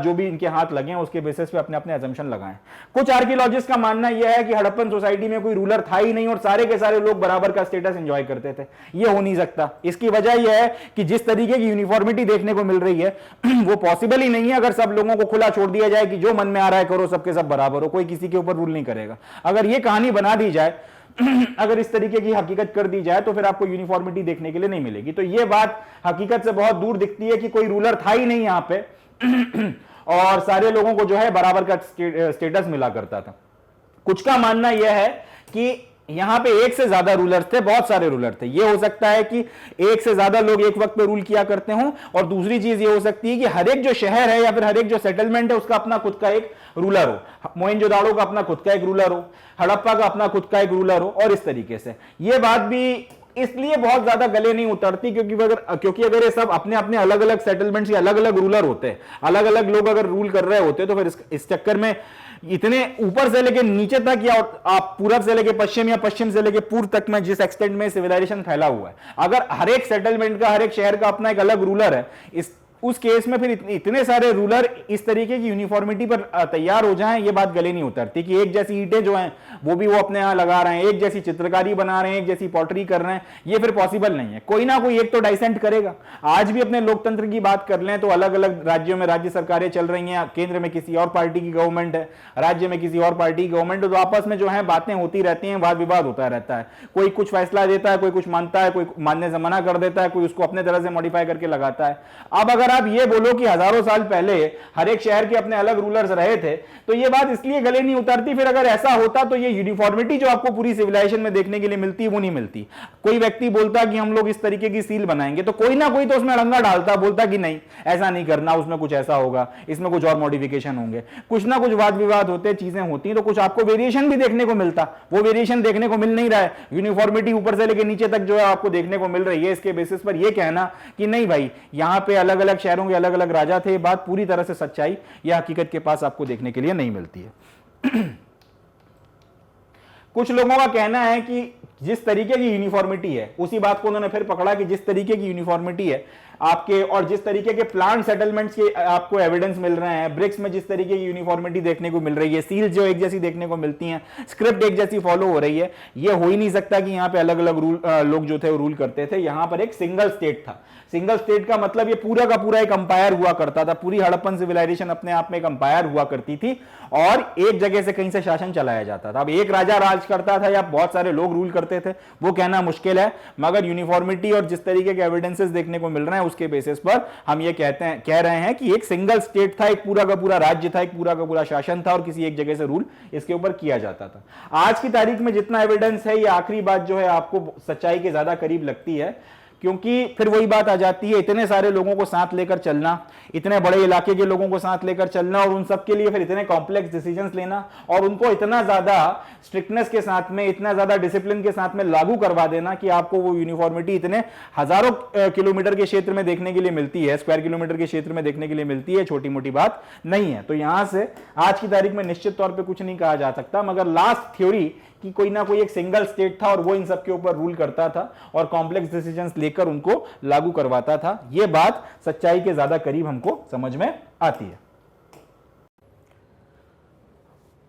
जो भी इनके हाथ लगे हैं उसके बेसिस पे अपने अपने अजम्पशन लगाए। कुछ आर्कियोलॉजिस्ट का मानना यह है कि हड़प्पन सोसाइटी में कोई रूलर था ही नहीं और सारे के सारे लोग बराबर का स्टेटस एंजॉय करते थे। यह हो नहीं सकता। इसकी वजह यह है कि जिस तरीके की यूनिफॉर्मिटी देखने को मिल रही है वो पॉसिबल ही नहीं है अगर सब लोगों को खुला छोड़ दिया जाए कि जो मन में आ रहा है करो, सबके सब बराबर हो, कोई किसी के ऊपर रूल नहीं करेगा। अगर ये कहानी बना दी जाए अगर इस तरीके की हकीकत कर दी जाए तो फिर आपको यूनिफॉर्मिटी देखने के लिए नहीं मिलेगी। तो ये बात हकीकत से बहुत दूर दिखती है कि कोई रूलर था ही नहीं यहां पे और सारे लोगों को जो है बराबर का स्टेटस मिला करता था। कुछ का मानना यह है कि यहां पे एक से ज्यादा रूलर्स थे, बहुत सारे रूलर थे। यह हो सकता है कि एक से ज्यादा लोग एक वक्त पे रूल किया करते हों, और दूसरी चीज यह हो सकती है कि हर एक जो शहर है या फिर हर एक जो सेटलमेंट है उसका अपना खुद का एक रूलर हो। मोहनजोदाड़ो का अपना खुद का एक रूलर हो, हड़प्पा का अपना खुद का एक रूलर हो, और इस तरीके से। यह बात भी इसलिए बहुत ज्यादा गले नहीं उतरती क्योंकि अगर ये सब अपने अपने अलग अलग सेटलमेंट्स के अलग अलग रूलर होते, अलग अलग लोग अगर रूल कर रहे होते, तो फिर इस चक्कर में इतने ऊपर से लेके नीचे तक या आप पूरब से लेके पश्चिम या पश्चिम से लेके पूर्व तक में जिस एक्सटेंट में सिविलाइजेशन फैला हुआ है, अगर हर एक सेटलमेंट का, हर एक शहर का अपना एक अलग रूलर है, उस केस में फिर इतने सारे रूलर इस तरीके की यूनिफॉर्मिटी पर तैयार हो जाएं, ये बात गले नहीं उतरती कि एक जैसी ईंटें जो हैं वो भी वो अपने यहां लगा रहे हैं, एक जैसी चित्रकारी बना रहे हैं, एक जैसी पॉटरी कर रहे हैं, ये फिर पॉसिबल नहीं है। कोई ना कोई एक तो डाइसेंट करेगा। आज भी अपने लोकतंत्र की बात कर लें तो अलग अलग राज्यों में राज्य सरकारें चल रही हैं, केंद्र में किसी और पार्टी की गवर्नमेंट है, राज्य में किसी और पार्टी की गवर्नमेंट है, तो आपस में जो है बातें होती रहती हैं, वाद विवाद होता रहता है। कोई कुछ फैसला देता है, कोई कुछ मानता है, कोई मानने से मना कर देता है, कोई उसको अपने तरह से मॉडिफाई करके लगाता है। अब अगर आप ये बोलो कि हजारों साल पहले हर एक शहर के अपने अलग रूलर्स रहे थे, तो ये बात इसलिए गले नहीं उतरती। फिर अगर ऐसा होता तो ये यूनिफॉर्मिटी जो आपको पूरी सिविलाइजेशन में देखने के लिए मिलती है वो नहीं मिलती। कोई व्यक्ति बोलता कि हम लोग इस तरीके की सील बनाएंगे, तो कोई ना कोई तो उसमें अड़ंगा डालता, बोलता कि नहीं ऐसा नहीं करना, उसमें कुछ ऐसा होगा, इसमें कुछ और मॉडिफिकेशन होंगे, कुछ ना कुछ वाद विवाद होते, चीजें होती, तो कुछ आपको वेरिएशन भी देखने को मिलता। वो वेरिएशन देखने को मिल नहीं रहा है, यूनिफॉर्मिटी ऊपर से लेकर नीचे तक जो है आपको देखने को मिल रही है। इसके बेसिस पर यह कहना कि नहीं भाई यहां पे अलग अलग शहरों के अलग अलग राजा थे, बात पूरी तरह से सच्चाई या हकीकत के पास आपको देखने के लिए नहीं मिलती है। कुछ लोगों का कहना है कि जिस तरीके की यूनिफॉर्मिटी है, उसी बात को उन्होंने फिर पकड़ा कि जिस तरीके की यूनिफॉर्मिटी है आपके, और जिस तरीके के प्लांट सेटलमेंट्स के आपको एविडेंस मिल रहे हैं, ब्रिक्स में जिस तरीके की यूनिफॉर्मिटी देखने को मिल रही है, सील्स जो एक जैसी देखने को मिलती हैं, स्क्रिप्ट एक जैसी फॉलो हो रही है, ये हो ही नहीं सकता कि यहां पे अलग अलग लोग जो थे वो रूल करते थे। यहां पर एक सिंगल स्टेट था। सिंगल स्टेट का मतलब ये पूरा का पूरा एक अंपायर हुआ करता था। पूरी हड़प्पन सिविलाइजेशन अपने आप में एक अंपायर हुआ करती थी और एक जगह से कहीं से शासन चलाया जाता था। अब एक राजा राज करता था या बहुत सारे लोग रूल करते थे वो कहना मुश्किल है, मगर यूनिफॉर्मिटी और जिस तरीके के एविडेंसेस देखने को मिल रहे हैं उसके बेसिस पर हम ये कह रहे हैं कि एक सिंगल स्टेट था, एक पूरा का पूरा राज्य था, एक पूरा का पूरा शासन था और किसी एक जगह से रूल इसके ऊपर किया जाता था। आज की तारीख में जितना एविडेंस है, ये आखिरी बात जो है आपको सच्चाई के ज्यादा करीब लगती है, क्योंकि फिर वही बात आ जाती है, इतने सारे लोगों को साथ लेकर चलना, इतने बड़े इलाके के लोगों को साथ लेकर चलना और उन सब के लिए फिर इतने कॉम्प्लेक्स डिसीजंस लेना और उनको इतना ज्यादा स्ट्रिक्टनेस के साथ में, इतना ज्यादा डिसिप्लिन के साथ में लागू करवा देना कि आपको वो यूनिफॉर्मिटी इतने हजारों किलोमीटर के क्षेत्र में देखने के लिए मिलती है, स्क्वायर किलोमीटर के क्षेत्र में देखने के लिए मिलती है, छोटी मोटी बात नहीं है। तो यहां से आज की तारीख में निश्चित तौर पर कुछ नहीं कहा जा सकता, मगर लास्ट थ्योरी कि कोई ना कोई एक सिंगल स्टेट था और वो इन सब के ऊपर रूल करता था और कॉम्प्लेक्स डिसीजंस लेकर उनको लागू करवाता था, ये बात सच्चाई के ज्यादा करीब हमको समझ में आती है।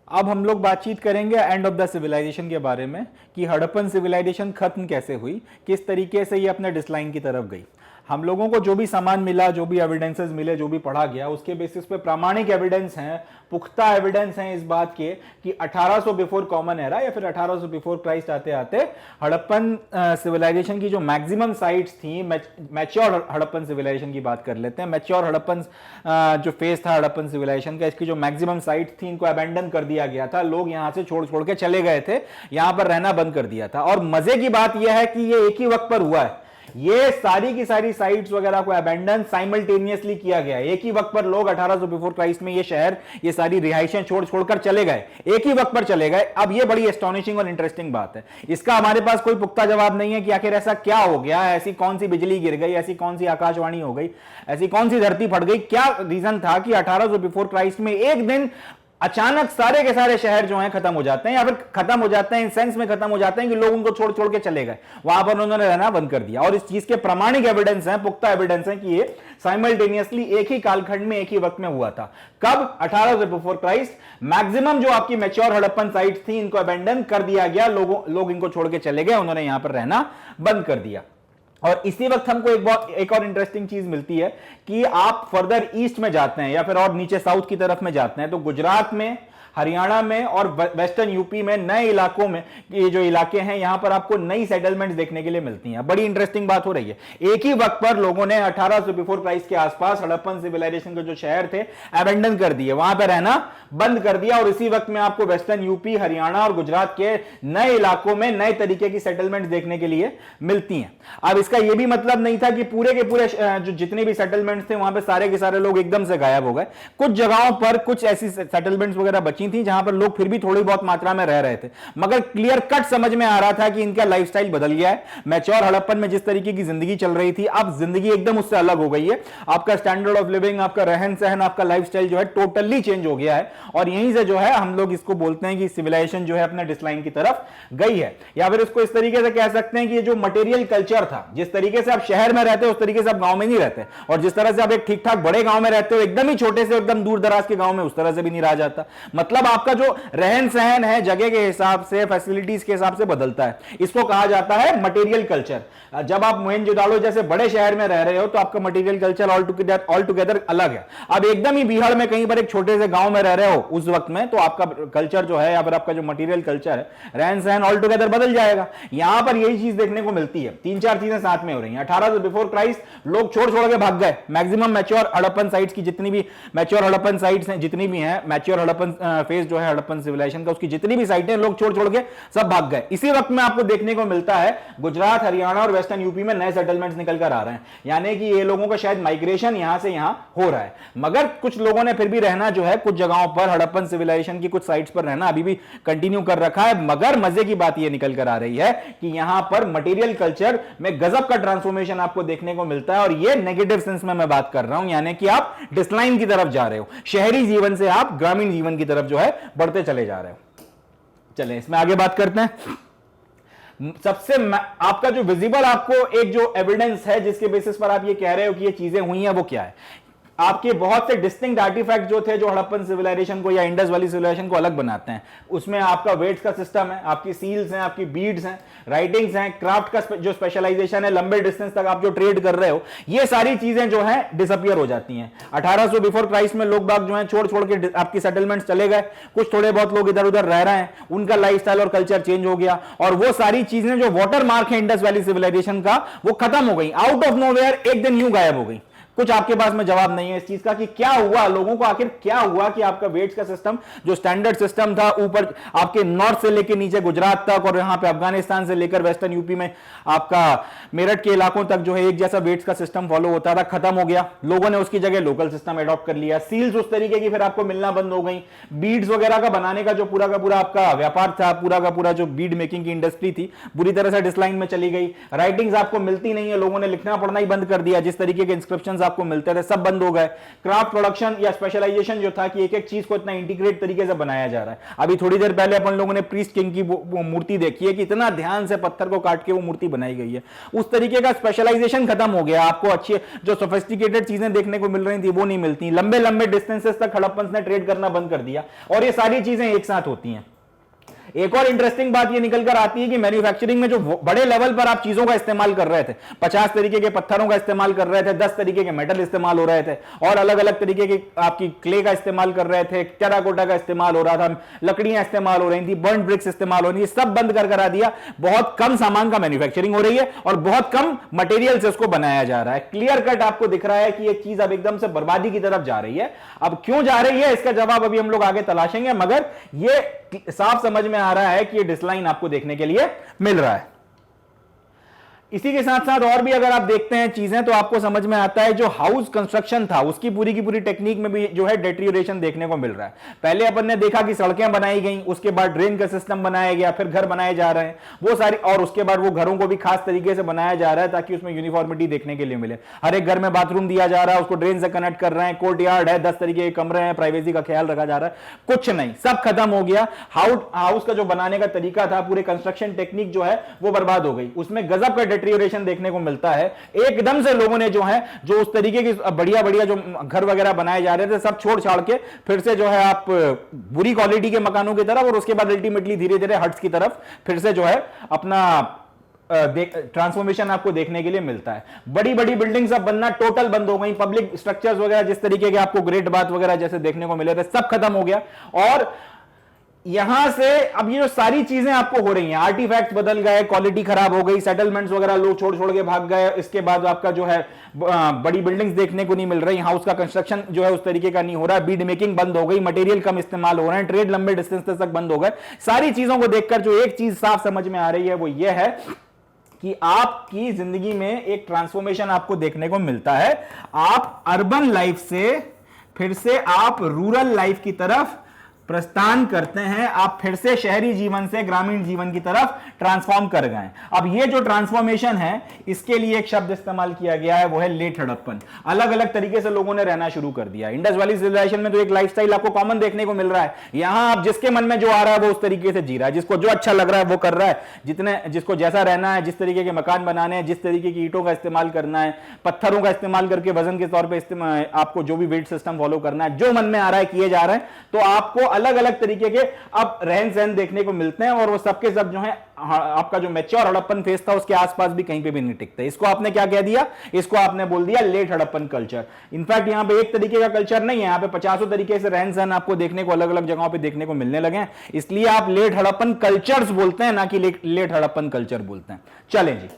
अब हम लोग बातचीत करेंगे एंड ऑफ द सिविलाइजेशन के बारे में कि हड़प्पन सिविलाइजेशन खत्म कैसे हुई, किस तरीके से ये अपने डिक्लाइन की तरफ गई। हम लोगों को जो भी सामान मिला, जो भी एविडेंसेस मिले, जो भी पढ़ा गया, उसके बेसिस पे प्रामाणिक एविडेंस हैं, पुख्ता एविडेंस हैं इस बात के कि 1800 बिफोर कॉमन एरा या फिर 1800 बिफोर क्राइस्ट आते आते हड़प्पन सिविलाइजेशन की जो मैक्सिमम साइट्स थी, मैच्योर हड़प्पन सिविलाइजेशन की बात कर लेते हैं, मैच्योर हड़प्पन जो फेज था हड़प्पन सिविलाइजेशन का, इसकी जो मैक्सिमम साइट थी इनको अबेंडन कर दिया गया था। लोग यहां से छोड़ छोड़ के चले गए थे, यहां पर रहना बंद कर दिया था। और मजे की बात यह है कि ये एक ही वक्त पर हुआ है, ये सारी की सारी साइट्स वगैरह को अबेंडन साइमल्टेनियसली किया गया है। एक ही वक्त पर लोग 1800 बिफोर क्राइस्ट में ये शहर, ये सारी रिहाइशें छोड़कर चले गए, एक ही वक्त पर चले गए। अब ये बड़ी एस्टोनिशिंग और इंटरेस्टिंग बात है, इसका हमारे पास कोई पुख्ता जवाब नहीं है कि आखिर ऐसा क्या हो गया, ऐसी कौन सी बिजली गिर गई, ऐसी कौन सी आकाशवाणी हो गई, ऐसी कौन सी धरती फट गई, क्या रीजन था कि 1800 बिफोर क्राइस्ट में एक दिन अचानक सारे के सारे शहर जो हैं खत्म हो जाते हैं, या फिर खत्म हो जाते हैं इन सेंस में खत्म हो जाते हैं कि लोग उनको छोड़ छोड़ के चले गए, वहां पर उन्होंने रहना बंद कर दिया। और इस चीज के प्रामाणिक एविडेंस हैं, पुख्ता एविडेंस हैं कि ये साइमल्टेनियसली एक ही कालखंड में एक ही वक्त में हुआ था। कब? 1800 बिफोर क्राइस्ट। मैक्सिमम जो आपकी मैच्योर हड़प्पन साइट्स थी इनको अबेंडन कर दिया गया, लोग इनको छोड़ के चले गए, उन्होंने यहां पर रहना बंद कर दिया। और इसी वक्त हमको एक और इंटरेस्टिंग चीज मिलती है कि आप फर्दर ईस्ट में जाते हैं या फिर और नीचे साउथ की तरफ में जाते हैं तो गुजरात में, हरियाणा में और वेस्टर्न यूपी में नए इलाकों में, ये जो इलाके हैं यहां पर आपको नई सेटलमेंट्स देखने के लिए मिलती हैं। बड़ी इंटरेस्टिंग बात हो रही है, एक ही वक्त पर लोगों ने 1800 बिफोर क्राइस्ट के आसपास हड़प्पन सिविलाइजेशन के जो शहर थे अबेंडन कर दिए, वहां पर रहना बंद कर दिया। और इसी वक्त में आपको वेस्टर्न यूपी, हरियाणा और गुजरात के नए इलाकों में नए तरीके की सेटलमेंट्स देखने के लिए मिलती हैं। अब इसका यह भी मतलब नहीं था कि पूरे के पूरे जो जितने भी सेटलमेंट्स थे वहां पर सारे के सारे लोग एकदम से गायब हो गए। कुछ जगहों पर कुछ ऐसी सेटलमेंट्स वगैरह बची थी जहां पर लोग फिर भी थोड़ी बहुत मात्रा में रह रहे थे, मगर क्लियर कट समझ में आ रहा था कि इनका लाइफस्टाइल बदल गया है। मैच्योर हड़प्पन में जिस तरीके की जिंदगी चल रही थी, अब जिंदगी एकदम उससे अलग हो गई है। आपका स्टैंडर्ड ऑफ लिविंग, आपका रहन सहन, आपका लाइफस्टाइल जो है टोटली चेंज हो गया है। और यहीं से जो है हम लोग इसको बोलते हैं कि सिविलाइजेशन जो है अपने डिक्लाइन की तरफ गई है। या फिर इसको इस तरीके से कह सकते हैं कि ये जो मटेरियल कल्चर था, जिस तरीके से आप शहर में रहते हो उस तरीके से आप गांव में नहीं रहते, और जिस तरह से आप एक ठीक ठाक बड़े गांव में रहते हो एकदम ही छोटे से एकदम दूर दराज के गांव में उस तरह से भी नहीं रहा जाता। मतलब आपका जो रहन सहन है जगह के हिसाब से, फैसिलिटीज के हिसाब से बदलता है। इसको कहा जाता है मटेरियल कल्चर। जब आप मोहनजोदाड़ो जैसे बड़े शहर में रह रहे हो तो आपका मटेरियल कल्चर ऑल टुगेदर अलग है। अब एकदम ही बिहार में कहीं पर एक छोटे से गांव में रह रहे रहे हो उस वक्त में, तो आपका कल्चर जो है या फिर आपका जो मटेरियल कल्चर है, रहन सहन ऑल टुगेदर बदल जाएगा। यहां पर यही चीज देखने को मिलती है, तीन चार चीजें साथ में हो रही हैं। 1800 बिफोर क्राइस्ट लोग छोड़ छोड़ के भाग गए, मैक्सिमम मैच्योर हड़प्पन साइट्स की जितनी भी मैच्योर हड़प्पन साइट्स हैं, जितनी भी हैं मैच्योर हड़प्पन फेज जो है हड़प्पन सिविलाइजेशन का, उसकी जितनी भी साइटें लोग छोड़ छोड़ के सब भाग गए। इसी वक्त में आपको देखने को मिलता है गुजरात, हरियाणा और वेस्टर्न यूपी में नए सेटलमेंट्स निकल कर आ रहे हैं, यानी कि ये लोगों का शायद माइग्रेशन यहां से यहां हो रहा है। मगर कुछ लोगों ने फिर भी रहना जो है कुछ जगहों पर हड़प्पन सिविलाइजेशन की कुछ साइट्स पर रहना अभी भी कंटिन्यू कर रखा है। मगर मजे की बात यह निकल कर आ रही है कि यहां पर मटेरियल कल्चर में गजब का ट्रांसफॉर्मेशन आपको देखने को मिलता है, और ये नेगेटिव सेंस में मैं बात कर रहा हूं, यानी कि आप डिक्लाइन की तरफ जा रहे हो, शहरी जीवन से आप ग्रामीण जीवन की तरफ जो है बढ़ते चले जा रहे हो। चलें इसमें आगे बात करते हैं। सबसे आपका जो विजिबल आपको एक जो एविडेंस है जिसके बेसिस पर आप ये कह रहे हो कि ये चीजें हुई हैं, वो क्या है? आपके बहुत से डिस्टिंक्ट आर्टिफैक्ट जो थे जो हड़प्पन सिविलाइजेशन को या इंडस वैली सिविलाइजेशन को अलग बनाते हैं, उसमें आपका वेट्स का सिस्टम है, आपकी सील्स हैं, आपकी बीड्स हैं, राइटिंग्स हैं, क्राफ्ट का जो स्पेशलाइजेशन है, लंबे डिस्टेंस तक आप जो ट्रेड कर रहे हो, ये सारी चीजें जो है डिसअपियर हो जाती हैं। 1800 बिफोर क्राइस्ट में लोग बाग जो है छोड़ छोड़ के आपकी सेटलमेंट्स चले गए, कुछ थोड़े बहुत लोग इधर उधर रह रहे हैं, उनका लाइफस्टाइल और कल्चर चेंज हो गया, और वो सारी चीजें जो वाटर मार्क है इंडस वैली सिविलाइजेशन का वो खत्म हो गई, आउट ऑफ नोवेयर एक दिन यूं गायब हो गई। कुछ आपके पास में जवाब नहीं है इस चीज का कि क्या हुआ, लोगों को आखिर क्या हुआ कि आपका वेट्स का सिस्टम जो स्टैंडर्ड सिस्टम था ऊपर आपके नॉर्थ से लेकर नीचे गुजरात तक और यहां पे अफगानिस्तान से लेकर वेस्टर्न यूपी में आपका मेरठ के इलाकों तक जो है एक जैसा वेट्स का सिस्टम फॉलो होता था, खत्म हो गया। लोगों ने उसकी जगह लोकल सिस्टम एडॉप्ट कर लिया, सील्स उस तरीके की फिर आपको मिलना बंद हो गई, बीड्स वगैरह का बनाने का जो पूरा का पूरा आपका व्यापार था, पूरा का पूरा जो बीड मेकिंग की इंडस्ट्री थी बुरी तरह से डिक्लाइन में चली गई। राइटिंग्स आपको मिलती नहीं है, लोगों ने लिखना पढ़ना ही बंद कर दिया, जिस तरीके के इंस्क्रिप्शंस आपको मिलते थे सब बंद हो गए। क्राफ्ट प्रोडक्शन या स्पेशलाइजेशन जो था कि एक एक चीज को इतना इंटीग्रेट तरीके से बनाया जा रहा है। अभी थोड़ी देर पहले अपन लोगों ने प्रीस्ट किंग की वो मूर्ति देखी है कि इतना ध्यान से पत्थर को काट के वो मूर्ति बनाई गई है, उस तरीके का स्पेशलाइजेशन खत्म हो गया। आपको अच्छी जो सोफिस्टिकेटेड चीजें देखने को मिल रही थी वो नहीं मिलती, लंबे लंबे डिस्टेंसेस तक हड़प्पन ने ट्रेड करना बंद कर दिया, और ये सारी चीजें एक साथ होती हैं। एक और इंटरेस्टिंग बात ये निकल कर आती है कि मैन्युफैक्चरिंग में जो बड़े लेवल पर आप चीजों का इस्तेमाल कर रहे थे, 50 तरीके के पत्थरों का इस्तेमाल कर रहे थे, 10 तरीके के मेटल इस्तेमाल हो रहे थे, और अलग अलग तरीके की आपकी क्ले का इस्तेमाल कर रहे थे, टेराकोटा का इस्तेमाल हो रहा था, लकड़ियां इस्तेमाल हो रही थी, बर्न ब्रिक्स इस्तेमाल हो रही थी, सब बंद कर करा दिया। बहुत कम सामान का मैन्युफैक्चरिंग हो रही है और बहुत कम मटेरियल से उसको बनाया जा रहा है। क्लियर कट आपको दिख रहा है कि ये चीज अब एकदम से बर्बादी की तरफ जा रही है। अब क्यों जा रही है इसका जवाब अभी हम लोग आगे तलाशेंगे, मगर ये साफ समझ में आ रहा है कि ये डिक्लाइन आपको देखने के लिए मिल रहा है। इसी के साथ साथ और भी अगर आप देखते हैं चीजें तो आपको समझ में आता है जो हाउस कंस्ट्रक्शन था उसकी पूरी की पूरी टेक्निक में भी जो है डेटेरियोरेशन देखने को मिल रहा है। पहले अपन ने देखा कि सड़कें बनाई गई, उसके बाद ड्रेन का सिस्टम बनाया गया, फिर घर बनाए जा रहे हैं वो सारी, और उसके बाद वो घरों को भी खास तरीके से बनाया जा रहा है ताकि उसमें यूनिफॉर्मिटी देखने के लिए मिले। हर एक घर में बाथरूम दिया जा रहा है, उसको ड्रेन से कनेक्ट कर रहे हैं, कोर्ट यार्ड है, 10 तरीके के कमरे हैं, प्राइवेसी का ख्याल रखा जा रहा है। कुछ नहीं, सब खत्म हो गया। हाउस का जो बनाने का तरीका था, पूरे कंस्ट्रक्शन टेक्निक जो है वो बर्बाद हो गई, उसमें गजब का डेटेरियोरेशन देखने को मिलता है। एकदम से लोगों ने जो है जो उस तरीके की बढ़िया बढ़िया जो घर वगैरह बनाए जा रहे थे सब छोड़ छाड़ के फिर से जो है आप बुरी क्वालिटी के मकानों की तरफ और उसके बाद अल्टीमेटली धीरे धीरे हट्स की तरफ फिर से जो है अपना ट्रांसफॉर्मेशन आपको देखने के लिए मिलता है। बड़ी बड़ी बिल्डिंग्स अब बनना टोटल बंद हो गई, पब्लिक स्ट्रक्चर्स वगैरह जिस तरीके के आपको ग्रेट बाथ वगैरह जैसे देखने को मिले थे सब खत्म हो गया। और यहां से अब ये जो सारी चीजें आपको हो रही हैं, आर्टिफैक्ट्स बदल गए, क्वालिटी खराब हो गई, सेटलमेंट्स वगैरह लोग छोड़ छोड़ के भाग गए, इसके बाद आपका जो है बड़ी बिल्डिंग्स देखने को नहीं मिल रही, हाउस का कंस्ट्रक्शन जो है उस तरीके का नहीं हो रहा, बीड मेकिंग बंद हो गई, मटेरियल कम इस्तेमाल हो रहे हैं, ट्रेड लंबे डिस्टेंस तक बंद हो गए। सारी चीजों को देखकर जो एक चीज साफ समझ में आ रही है वो ये है कि आपकी जिंदगी में एक ट्रांसफॉर्मेशन आपको देखने को मिलता है। आप अर्बन लाइफ से फिर से आप रूरल लाइफ की तरफ प्रस्थान करते हैं, आप फिर से शहरी जीवन से ग्रामीण जीवन की तरफ ट्रांसफॉर्म कर गए। अब ये जो ट्रांसफॉर्मेशन है इसके लिए एक शब्द इस्तेमाल किया गया है वो है लेट हड़प्पन। अलग अलग तरीके से लोगों ने रहना शुरू कर दिया। इंडस वैली सिविलाइजेशन में तो एक लाइफस्टाइल आपको कॉमन देखने को मिल रहा है, यहां आप जिसके मन में जो आ रहा है वो उस तरीके से जी रहा है, जिसको जो अच्छा लग रहा है वो कर रहा है, जिसको जैसा रहना है, जिस तरीके के मकान बनाने हैं, जिस तरीके की ईंटों का इस्तेमाल करना है, पत्थरों का इस्तेमाल करके वजन के तौर पर आपको जो भी वेट सिस्टम फॉलो करना है, जो मन में आ रहा है किए जा रहे हैं। तो आपको अलग अलग तरीके के अब रहन सहन देखने को मिलते हैं, और वो सबके सब जो है आपका जो मैच्योर हड़प्पन फेस था उसके आसपास भी कहीं पे भी नहीं टिकते। इसको आपने क्या कह दिया, इसको आपने बोल दिया लेट हड़प्पन कल्चर। इनफैक्ट यहां पे एक तरीके का कल्चर नहीं है, यहां पे 50 तरीके से रहन सहन आपको देखने को अलग अलग जगहों पे देखने को मिलने लगे हैं, इसलिए आप लेट हड़प्पन कल्चर्स बोलते हैं, ना कि लेट हड़प्पन कल्चर बोलते हैं। चलें जी,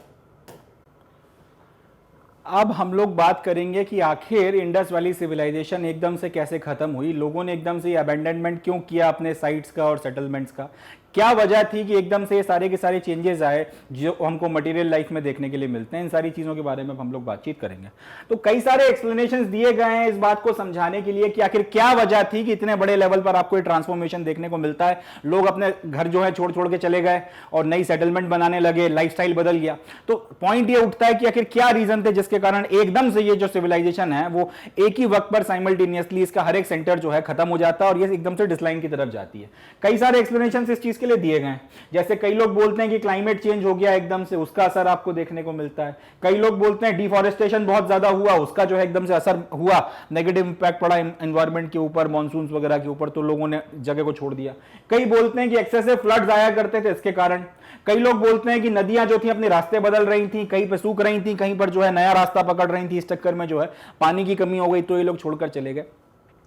अब हम लोग बात करेंगे कि आखिर इंडस वैली सिविलाइजेशन एकदम से कैसे खत्म हुई, लोगों ने एकदम से अबैंडनमेंट क्यों किया अपने साइट्स का और सेटलमेंट्स का, क्या वजह थी कि एकदम से ये सारे के सारे चेंजेस आए जो हमको मटेरियल लाइफ में देखने के लिए मिलते हैं। इन सारी चीज़ों के बारे में हम लोग बातचीत करेंगे। तो कई सारे एक्सप्लेनेशंस दिए गए हैं इस बात को समझाने के लिए कि आखिर क्या वजह थी कि इतने बड़े लेवल पर आपको ये ट्रांसफॉर्मेशन देखने को मिलता है। लोग अपने घर जो है छोड़ छोड़ के चले गए और नई सेटलमेंट बनाने लगे, लाइफस्टाइल बदल गया। तो पॉइंट ये उठता है कि आखिर क्या रीजन थे जिसके कारण एकदम से ये जो सिविलाइजेशन है वो एक ही वक्त पर साइमल्टेनियसली इसका हर एक सेंटर जो है खत्म हो जाता है और ये एकदम से डिक्लाइन की तरफ जाती है। कई सारे एक्सप्लेनेशन इस चीज के लिए दिए गए, जैसे कई लोग बोलते हैं कि क्लाइमेट चेंज हो गया एकदम से, उसका असर आपको देखने को मिलता है। कई लोग बोलते हैं डिफॉरेस्टेशन बहुत ज्यादा हुआ, उसका जो है एकदम से असर हुआ, नेगेटिव इंपैक्ट पड़ा एनवायरनमेंट के ऊपर, मॉनसून्स वगैरह के ऊपर, तो लोगों ने जगह को छोड़ दिया। कई बोलते हैं कि एक्सेसिव फ्लड्स आया करते थे इसके कारण। कई लोग बोलते हैं कि नदियां जो थी अपने रास्ते बदल रही थी, कहीं पर सूख रही थी, कहीं पर जो है नया रास्ता पकड़ रही थी, इस चक्कर में जो है पानी की कमी हो गई तो ये लोग छोड़कर चले गए।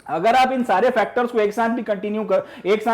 अगर आप इन सारे फैक्टर्स को एक साथ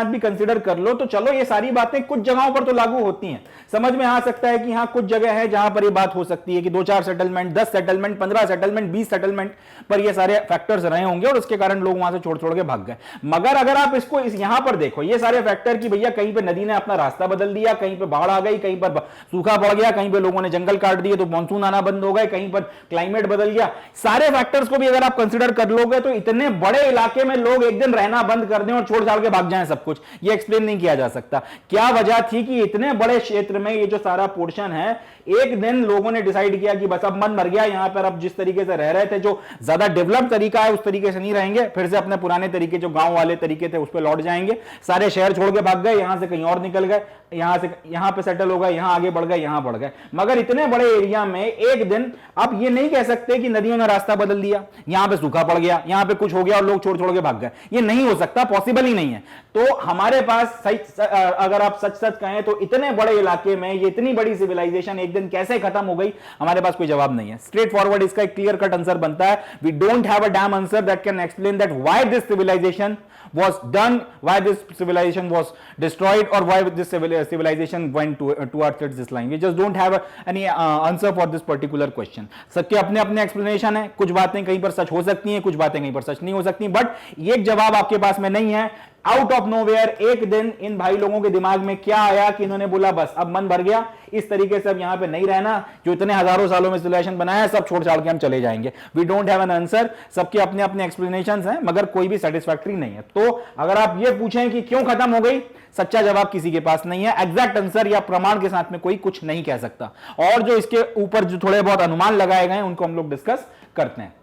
भी कंसीडर कर लो तो चलो ये सारी बातें कुछ जगहों पर तो लागू होती हैं। समझ में आ सकता है कि हाँ कुछ जगह है जहां पर ये बात हो सकती है कि 2-4 सेटलमेंट, 10 सेटलमेंट, 15 सेटलमेंट, 20 सेटलमेंट पर ये सारे फैक्टर्स रहे होंगे और उसके कारण लोग वहां से छोड़ छोड़ के भाग गए। मगर अगर आप इसको यहां पर देखो, ये सारे फैक्टर कि भैया कहीं पे नदी ने अपना रास्ता बदल दिया, कहीं पे बाढ़ आ गई, कहीं पर सूखा पड़ गया, कहीं पे लोगों ने जंगल काट दिए तो मानसून आना बंद हो गए, कहीं पर क्लाइमेट बदल गया, सारे फैक्टर्स को भी अगर आप कंसिडर कर लोगे तो इतने बड़े इलाके में लोग एक दिन रहना बंद कर दें और छोड़ छाड़ के भाग जाएं सब कुछ, ये एक्सप्लेन नहीं किया जा सकता। क्या वजह थी कि इतने बड़े क्षेत्र में ये जो सारा पोर्शन है, एक दिन लोगों ने डिसाइड किया कि बस अब मन मर गया, यहां पर अब जिस तरीके से रह रहे थे, जो ज्यादा डेवलप तरीका है उस तरीके से नहीं रहेंगे, फिर से अपने पुराने तरीके जो गांव वाले तरीके थे उस पर लौट जाएंगे। सारे शहर छोड़ के भाग गए, यहां से कहीं और निकल गए, यहां से यहां पे सेटल हो गए, यहां आगे बढ़ गए, यहां बढ़ गए। मगर इतने बड़े एरिया में एक दिन आप ये नहीं कह सकते कि नदियों ने रास्ता बदल दिया, यहां पे सूखा पड़ गया, यहां पे कुछ हो गया और लोग छोड़ छोड़ के भाग गए। ये नहीं हो सकता, पॉसिबल ही नहीं है। तो हमारे पास अगर आप सच सच कहें तो इतने बड़े इलाके में ये इतनी बड़ी सिविलाइजेशन एक दिन कैसे खत्म हो गई, हमारे पास कोई जवाब नहीं है। स्ट्रेट फॉरवर्ड इसका एक क्लियर कट आंसर बनता है, we don't have a damn answer that can explain that why this civilisation was done, why this civilization was destroyed, or why this civilization went towards its decline. We just don't have any answer for this particular question. सबके अपने अपने explanation है, कुछ बातें कहीं पर सच हो सकती हैं, कुछ बातें कहीं पर सच नहीं हो सकती, बट ये जवाब आपके पास में नहीं है। आउट ऑफ नोवेयर एक दिन इन भाई लोगों के दिमाग में क्या आया कि इन्होंने बोला बस अब मन भर गया, इस तरीके से अब यहां पे नहीं रहना, जो इतने हजारों सालों में सिविलाइजेशन बनाया है सब छोड़ छाड़ के हम चले जाएंगे। We don't have an answer, सबके अपने अपने एक्सप्लेनेशंस हैं मगर कोई भी सेटिस्फैक्टरी नहीं है। तो अगर आप ये पूछें कि क्यों खत्म हो गई, सच्चा जवाब किसी के पास नहीं है, एग्जैक्ट आंसर या प्रमाण के साथ में कोई कुछ नहीं कह सकता। और जो इसके ऊपर जो थोड़े बहुत अनुमान लगाए गए हैं उनको हम लोग डिस्कस करते हैं।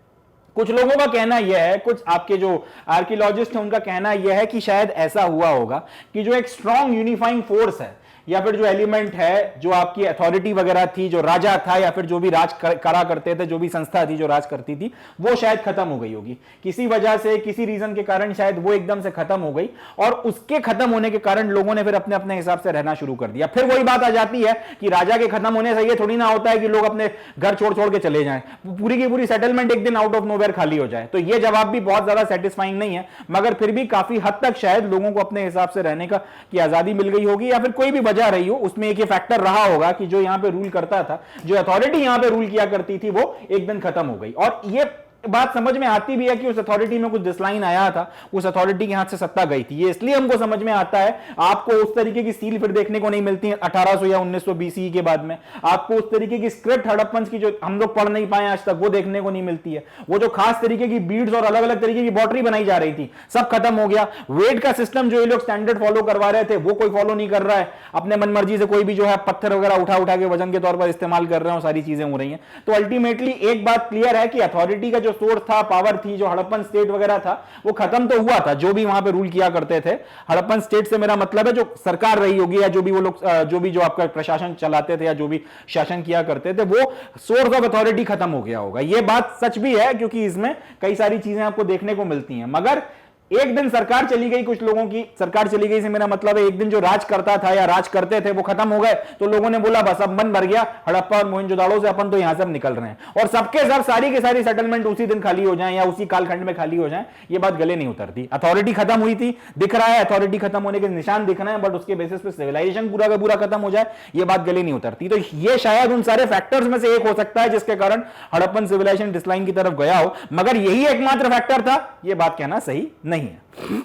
कुछ लोगों का कहना यह है, कुछ आपके जो आर्कियोलॉजिस्ट हैं उनका कहना यह है कि शायद ऐसा हुआ होगा कि जो एक स्ट्रॉन्ग यूनिफाइंग फोर्स है या फिर जो एलिमेंट है, जो आपकी अथॉरिटी वगैरह थी, जो राजा था या फिर जो भी राज करा करते थे, जो भी संस्था थी जो राज करती थी, वो शायद खत्म हो गई होगी किसी वजह से, किसी रीजन के कारण शायद वो एकदम से खत्म हो गई और उसके खत्म होने के कारण लोगों ने फिर अपने अपने हिसाब से रहना शुरू कर दिया। फिर वही बात आ जाती है कि राजा के खत्म होने से ये थोड़ी ना होता है कि लोग अपने घर छोड़ छोड़ के चले जाएं, पूरी की पूरी सेटलमेंट एक दिन आउट ऑफ नोवेयर खाली हो जाए। तो ये जवाब भी बहुत ज्यादा सेटिस्फाइंग नहीं है, मगर फिर भी काफी हद तक शायद लोगों को अपने हिसाब से रहने की आजादी मिल गई होगी या फिर कोई भी वजह रही हो, उसमें एक ये फैक्टर रहा होगा कि जो यहां पे रूल करता था, जो अथॉरिटी यहां पे रूल किया करती थी, वो एक दिन खत्म हो गई। और ये बात समझ में आती भी है कि उस अथॉरिटी में कुछ डिस्लाइन आया था, उस अथॉरिटी के हाथ से सत्ता गई थी। ये इसलिए हमको समझ में आता है, आपको उस तरीके की सील फिर देखने को नहीं मिलती है 1800 या 1900 बीसी के बाद में। आपको उस तरीके की स्क्रिप्ट हड़प्पन की जो हम लोग पढ़ नहीं पाए आज तक, वो देखने को नहीं मिलती है। वो जो खास तरीके की बीड्स और अलग अलग तरीके की बॉटरी बनाई जा रही थी, सब खत्म हो गया। वेट का सिस्टम जो ये लोग स्टैंडर्ड फॉलो करवा रहे थे, वो कोई फॉलो नहीं कर रहा है। अपने मन मर्जी से कोई भी जो है पत्थर वगैरह उठा उठा के वजन के तौर पर इस्तेमाल कर रहे हैं, सारी चीजें हो रही हैं। तो अल्टीमेटली एक बात क्लियर है कि अथॉरिटी का जो सोर्स था, पावर थी, जो हड़प्पन स्टेट वगैरह था, वो खत्म तो हुआ था। जो भी वहां पे रूल किया करते थे, हड़प्पन स्टेट से मेरा मतलब है जो सरकार रही होगी या जो भी वो लोग जो आपका प्रशासन चलाते थे या जो भी शासन किया करते थे, वो सोर्स ऑफ अथॉरिटी खत्म हो गया होगा। ये बात सच भी है क्योंकि इसमें कई सारी चीजें आपको देखने को मिलती हैं। मगर एक दिन सरकार चली गई, कुछ लोगों की सरकार चली गई से मेरा मतलब है एक दिन जो राज करता था या राज करते थे वो खत्म हो गए, तो लोगों ने बोला बस अब मन भर गया हड़प्पा और मोहनजोदाड़ो से, अपन तो यहां से अब निकल रहे हैं और सबके सब सारी की सारी सेटलमेंट उसी दिन खाली हो जाए या उसी कालखंड में खाली हो जाए, ये बात गले नहीं उतरती। अथॉरिटी खत्म हुई थी, दिख रहा है अथॉरिटी खत्म होने के निशान दिख रहे हैं, बट उसके बेसिस पे सिविलाइजेशन पूरा का पूरा खत्म हो जाए, ये बात गले नहीं उतरती। तो ये शायद उन सारे फैक्टर्स में से एक हो सकता है जिसके कारण हड़प्पन सिविलाइजेशन डिक्लाइन की तरफ गया हो, मगर यही एकमात्र फैक्टर था, ये बात कहना सही नहीं है।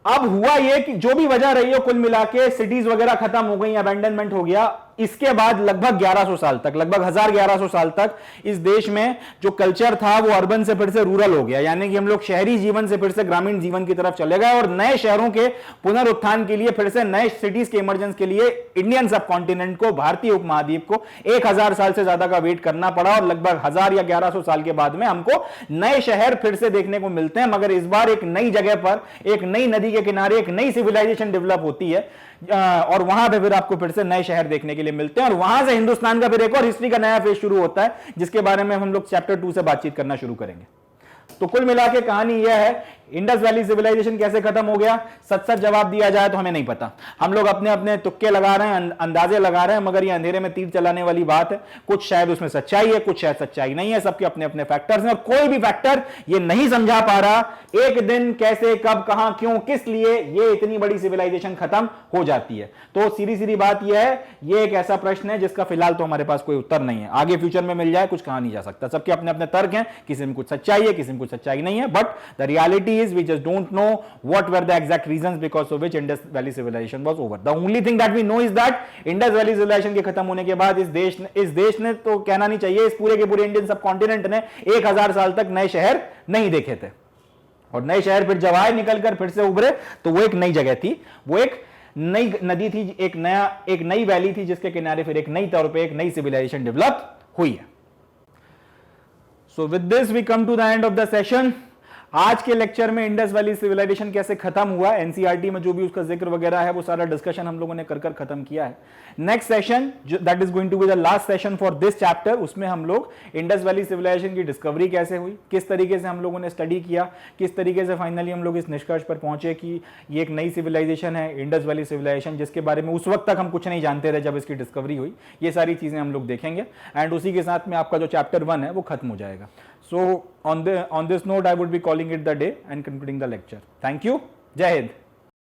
अब हुआ ये कि जो भी वजह रही हो, कुल मिला के सिटीज वगैरह खत्म हो गई, अबैंडनमेंट हो गया, इसके बाद लगभग 1100 साल तक, लगभग 1100 साल तक इस देश में जो कल्चर था वो अर्बन से फिर से रूरल हो गया, यानी कि हम लोग शहरी जीवन से फिर से ग्रामीण जीवन की तरफ चले गए और नए शहरों के पुनरुत्थान के लिए, फिर से नए सिटीज के इमरजेंस के लिए इंडियन सब कॉन्टिनेंट को, भारतीय उपमहाद्वीप को 1000 साल से ज्यादा का वेट करना पड़ा और लगभग 1000 या 1100 साल के बाद में हमको नए शहर फिर से देखने को मिलते हैं, मगर इस बार एक नई जगह पर, एक नई नदी के किनारे एक नई सिविलाइजेशन डेवलप होती है और वहां पे फिर आपको फिर से नए शहर देखने के लिए मिलते हैं और वहां से हिंदुस्तान का फिर एक और हिस्ट्री का नया फेज शुरू होता है, जिसके बारे में हम लोग चैप्टर 2 से बातचीत करना शुरू करेंगे। तो कुल मिला के कहानी यह है, इंडस वैली सिविलाइजेशन कैसे खत्म हो गया, सच सच जवाब दिया जाए तो हमें नहीं पता। हम लोग अपने अपने तुक्के लगा रहे हैं, अंदाजे लगा रहे हैं, मगर ये अंधेरे में तीर चलाने वाली बात है। कुछ शायद उसमें सच्चाई है, कुछ शायद सच्चाई नहीं है, सबके अपने अपने फैक्टर्स हैं और कोई भी फैक्टर ये नहीं समझा पा रहा एक दिन कैसे, कब, कहां, क्यों, किस लिए ये इतनी बड़ी सिविलाइजेशन खत्म हो जाती है। तो सीधी सीधी बात यह है, ये एक ऐसा प्रश्न है जिसका फिलहाल तो हमारे पास कोई उत्तर नहीं है। आगे फ्यूचर में मिल जाए, कुछ कहा नहीं जा सकता। सबके अपने अपने तर्क हैं, किसी में कुछ सच्चाई है, किसी में कुछ सच्चाई नहीं है, but the reality is we just don't know what were the exact reasons because of which Indus Valley civilization was over. The only thing that we know is that Indus Valley civilization के खत्म होने के बाद इस देश ने तो कहना नहीं चाहिए, इस पूरे के पूरे इंडियन सब कॉन्टिनेंट ने 1000 साल तक नए शहर नहीं देखे थे और नए शहर फिर जब आए निकलकर फिर से उभरे तो वो एक नई जगह थी, वो एक नई नदी थी, एक नई वैली थी जिसके किनारे फिर एक नई तौर पे एक नई सिविलाइजेशन डेवलप हुई है। So with this we come to the end of the session. आज के लेक्चर में इंडस वैली सिविलाइजेशन कैसे खत्म हुआ, एनसीईआरटी में जो भी उसका जिक्र वगैरह है वो सारा डिस्कशन हम लोगों ने कर खत्म किया है। Next session that is going to be the last session for this chapter, उसमें हम लोग इंडस वैली सिविलाइजेशन की डिस्कवरी कैसे हुई, किस तरीके से हम लोगों ने स्टडी किया, किस तरीके से फाइनली हम लोग इस निष्कर्ष पर पहुंचे कि ये एक नई सिविलाइजेशन है इंडस वैली सिविलाइजेशन, जिसके बारे में उस वक्त तक हम कुछ नहीं जानते थे जब इसकी डिस्कवरी हुई। ये सारी चीजें हम लोग देखेंगे एंड उसी के साथ में आपका जो चैप्टर 1 है वो खत्म हो जाएगा। So on this note, I would be calling it the day and concluding the lecture. Thank you. Jai Hind.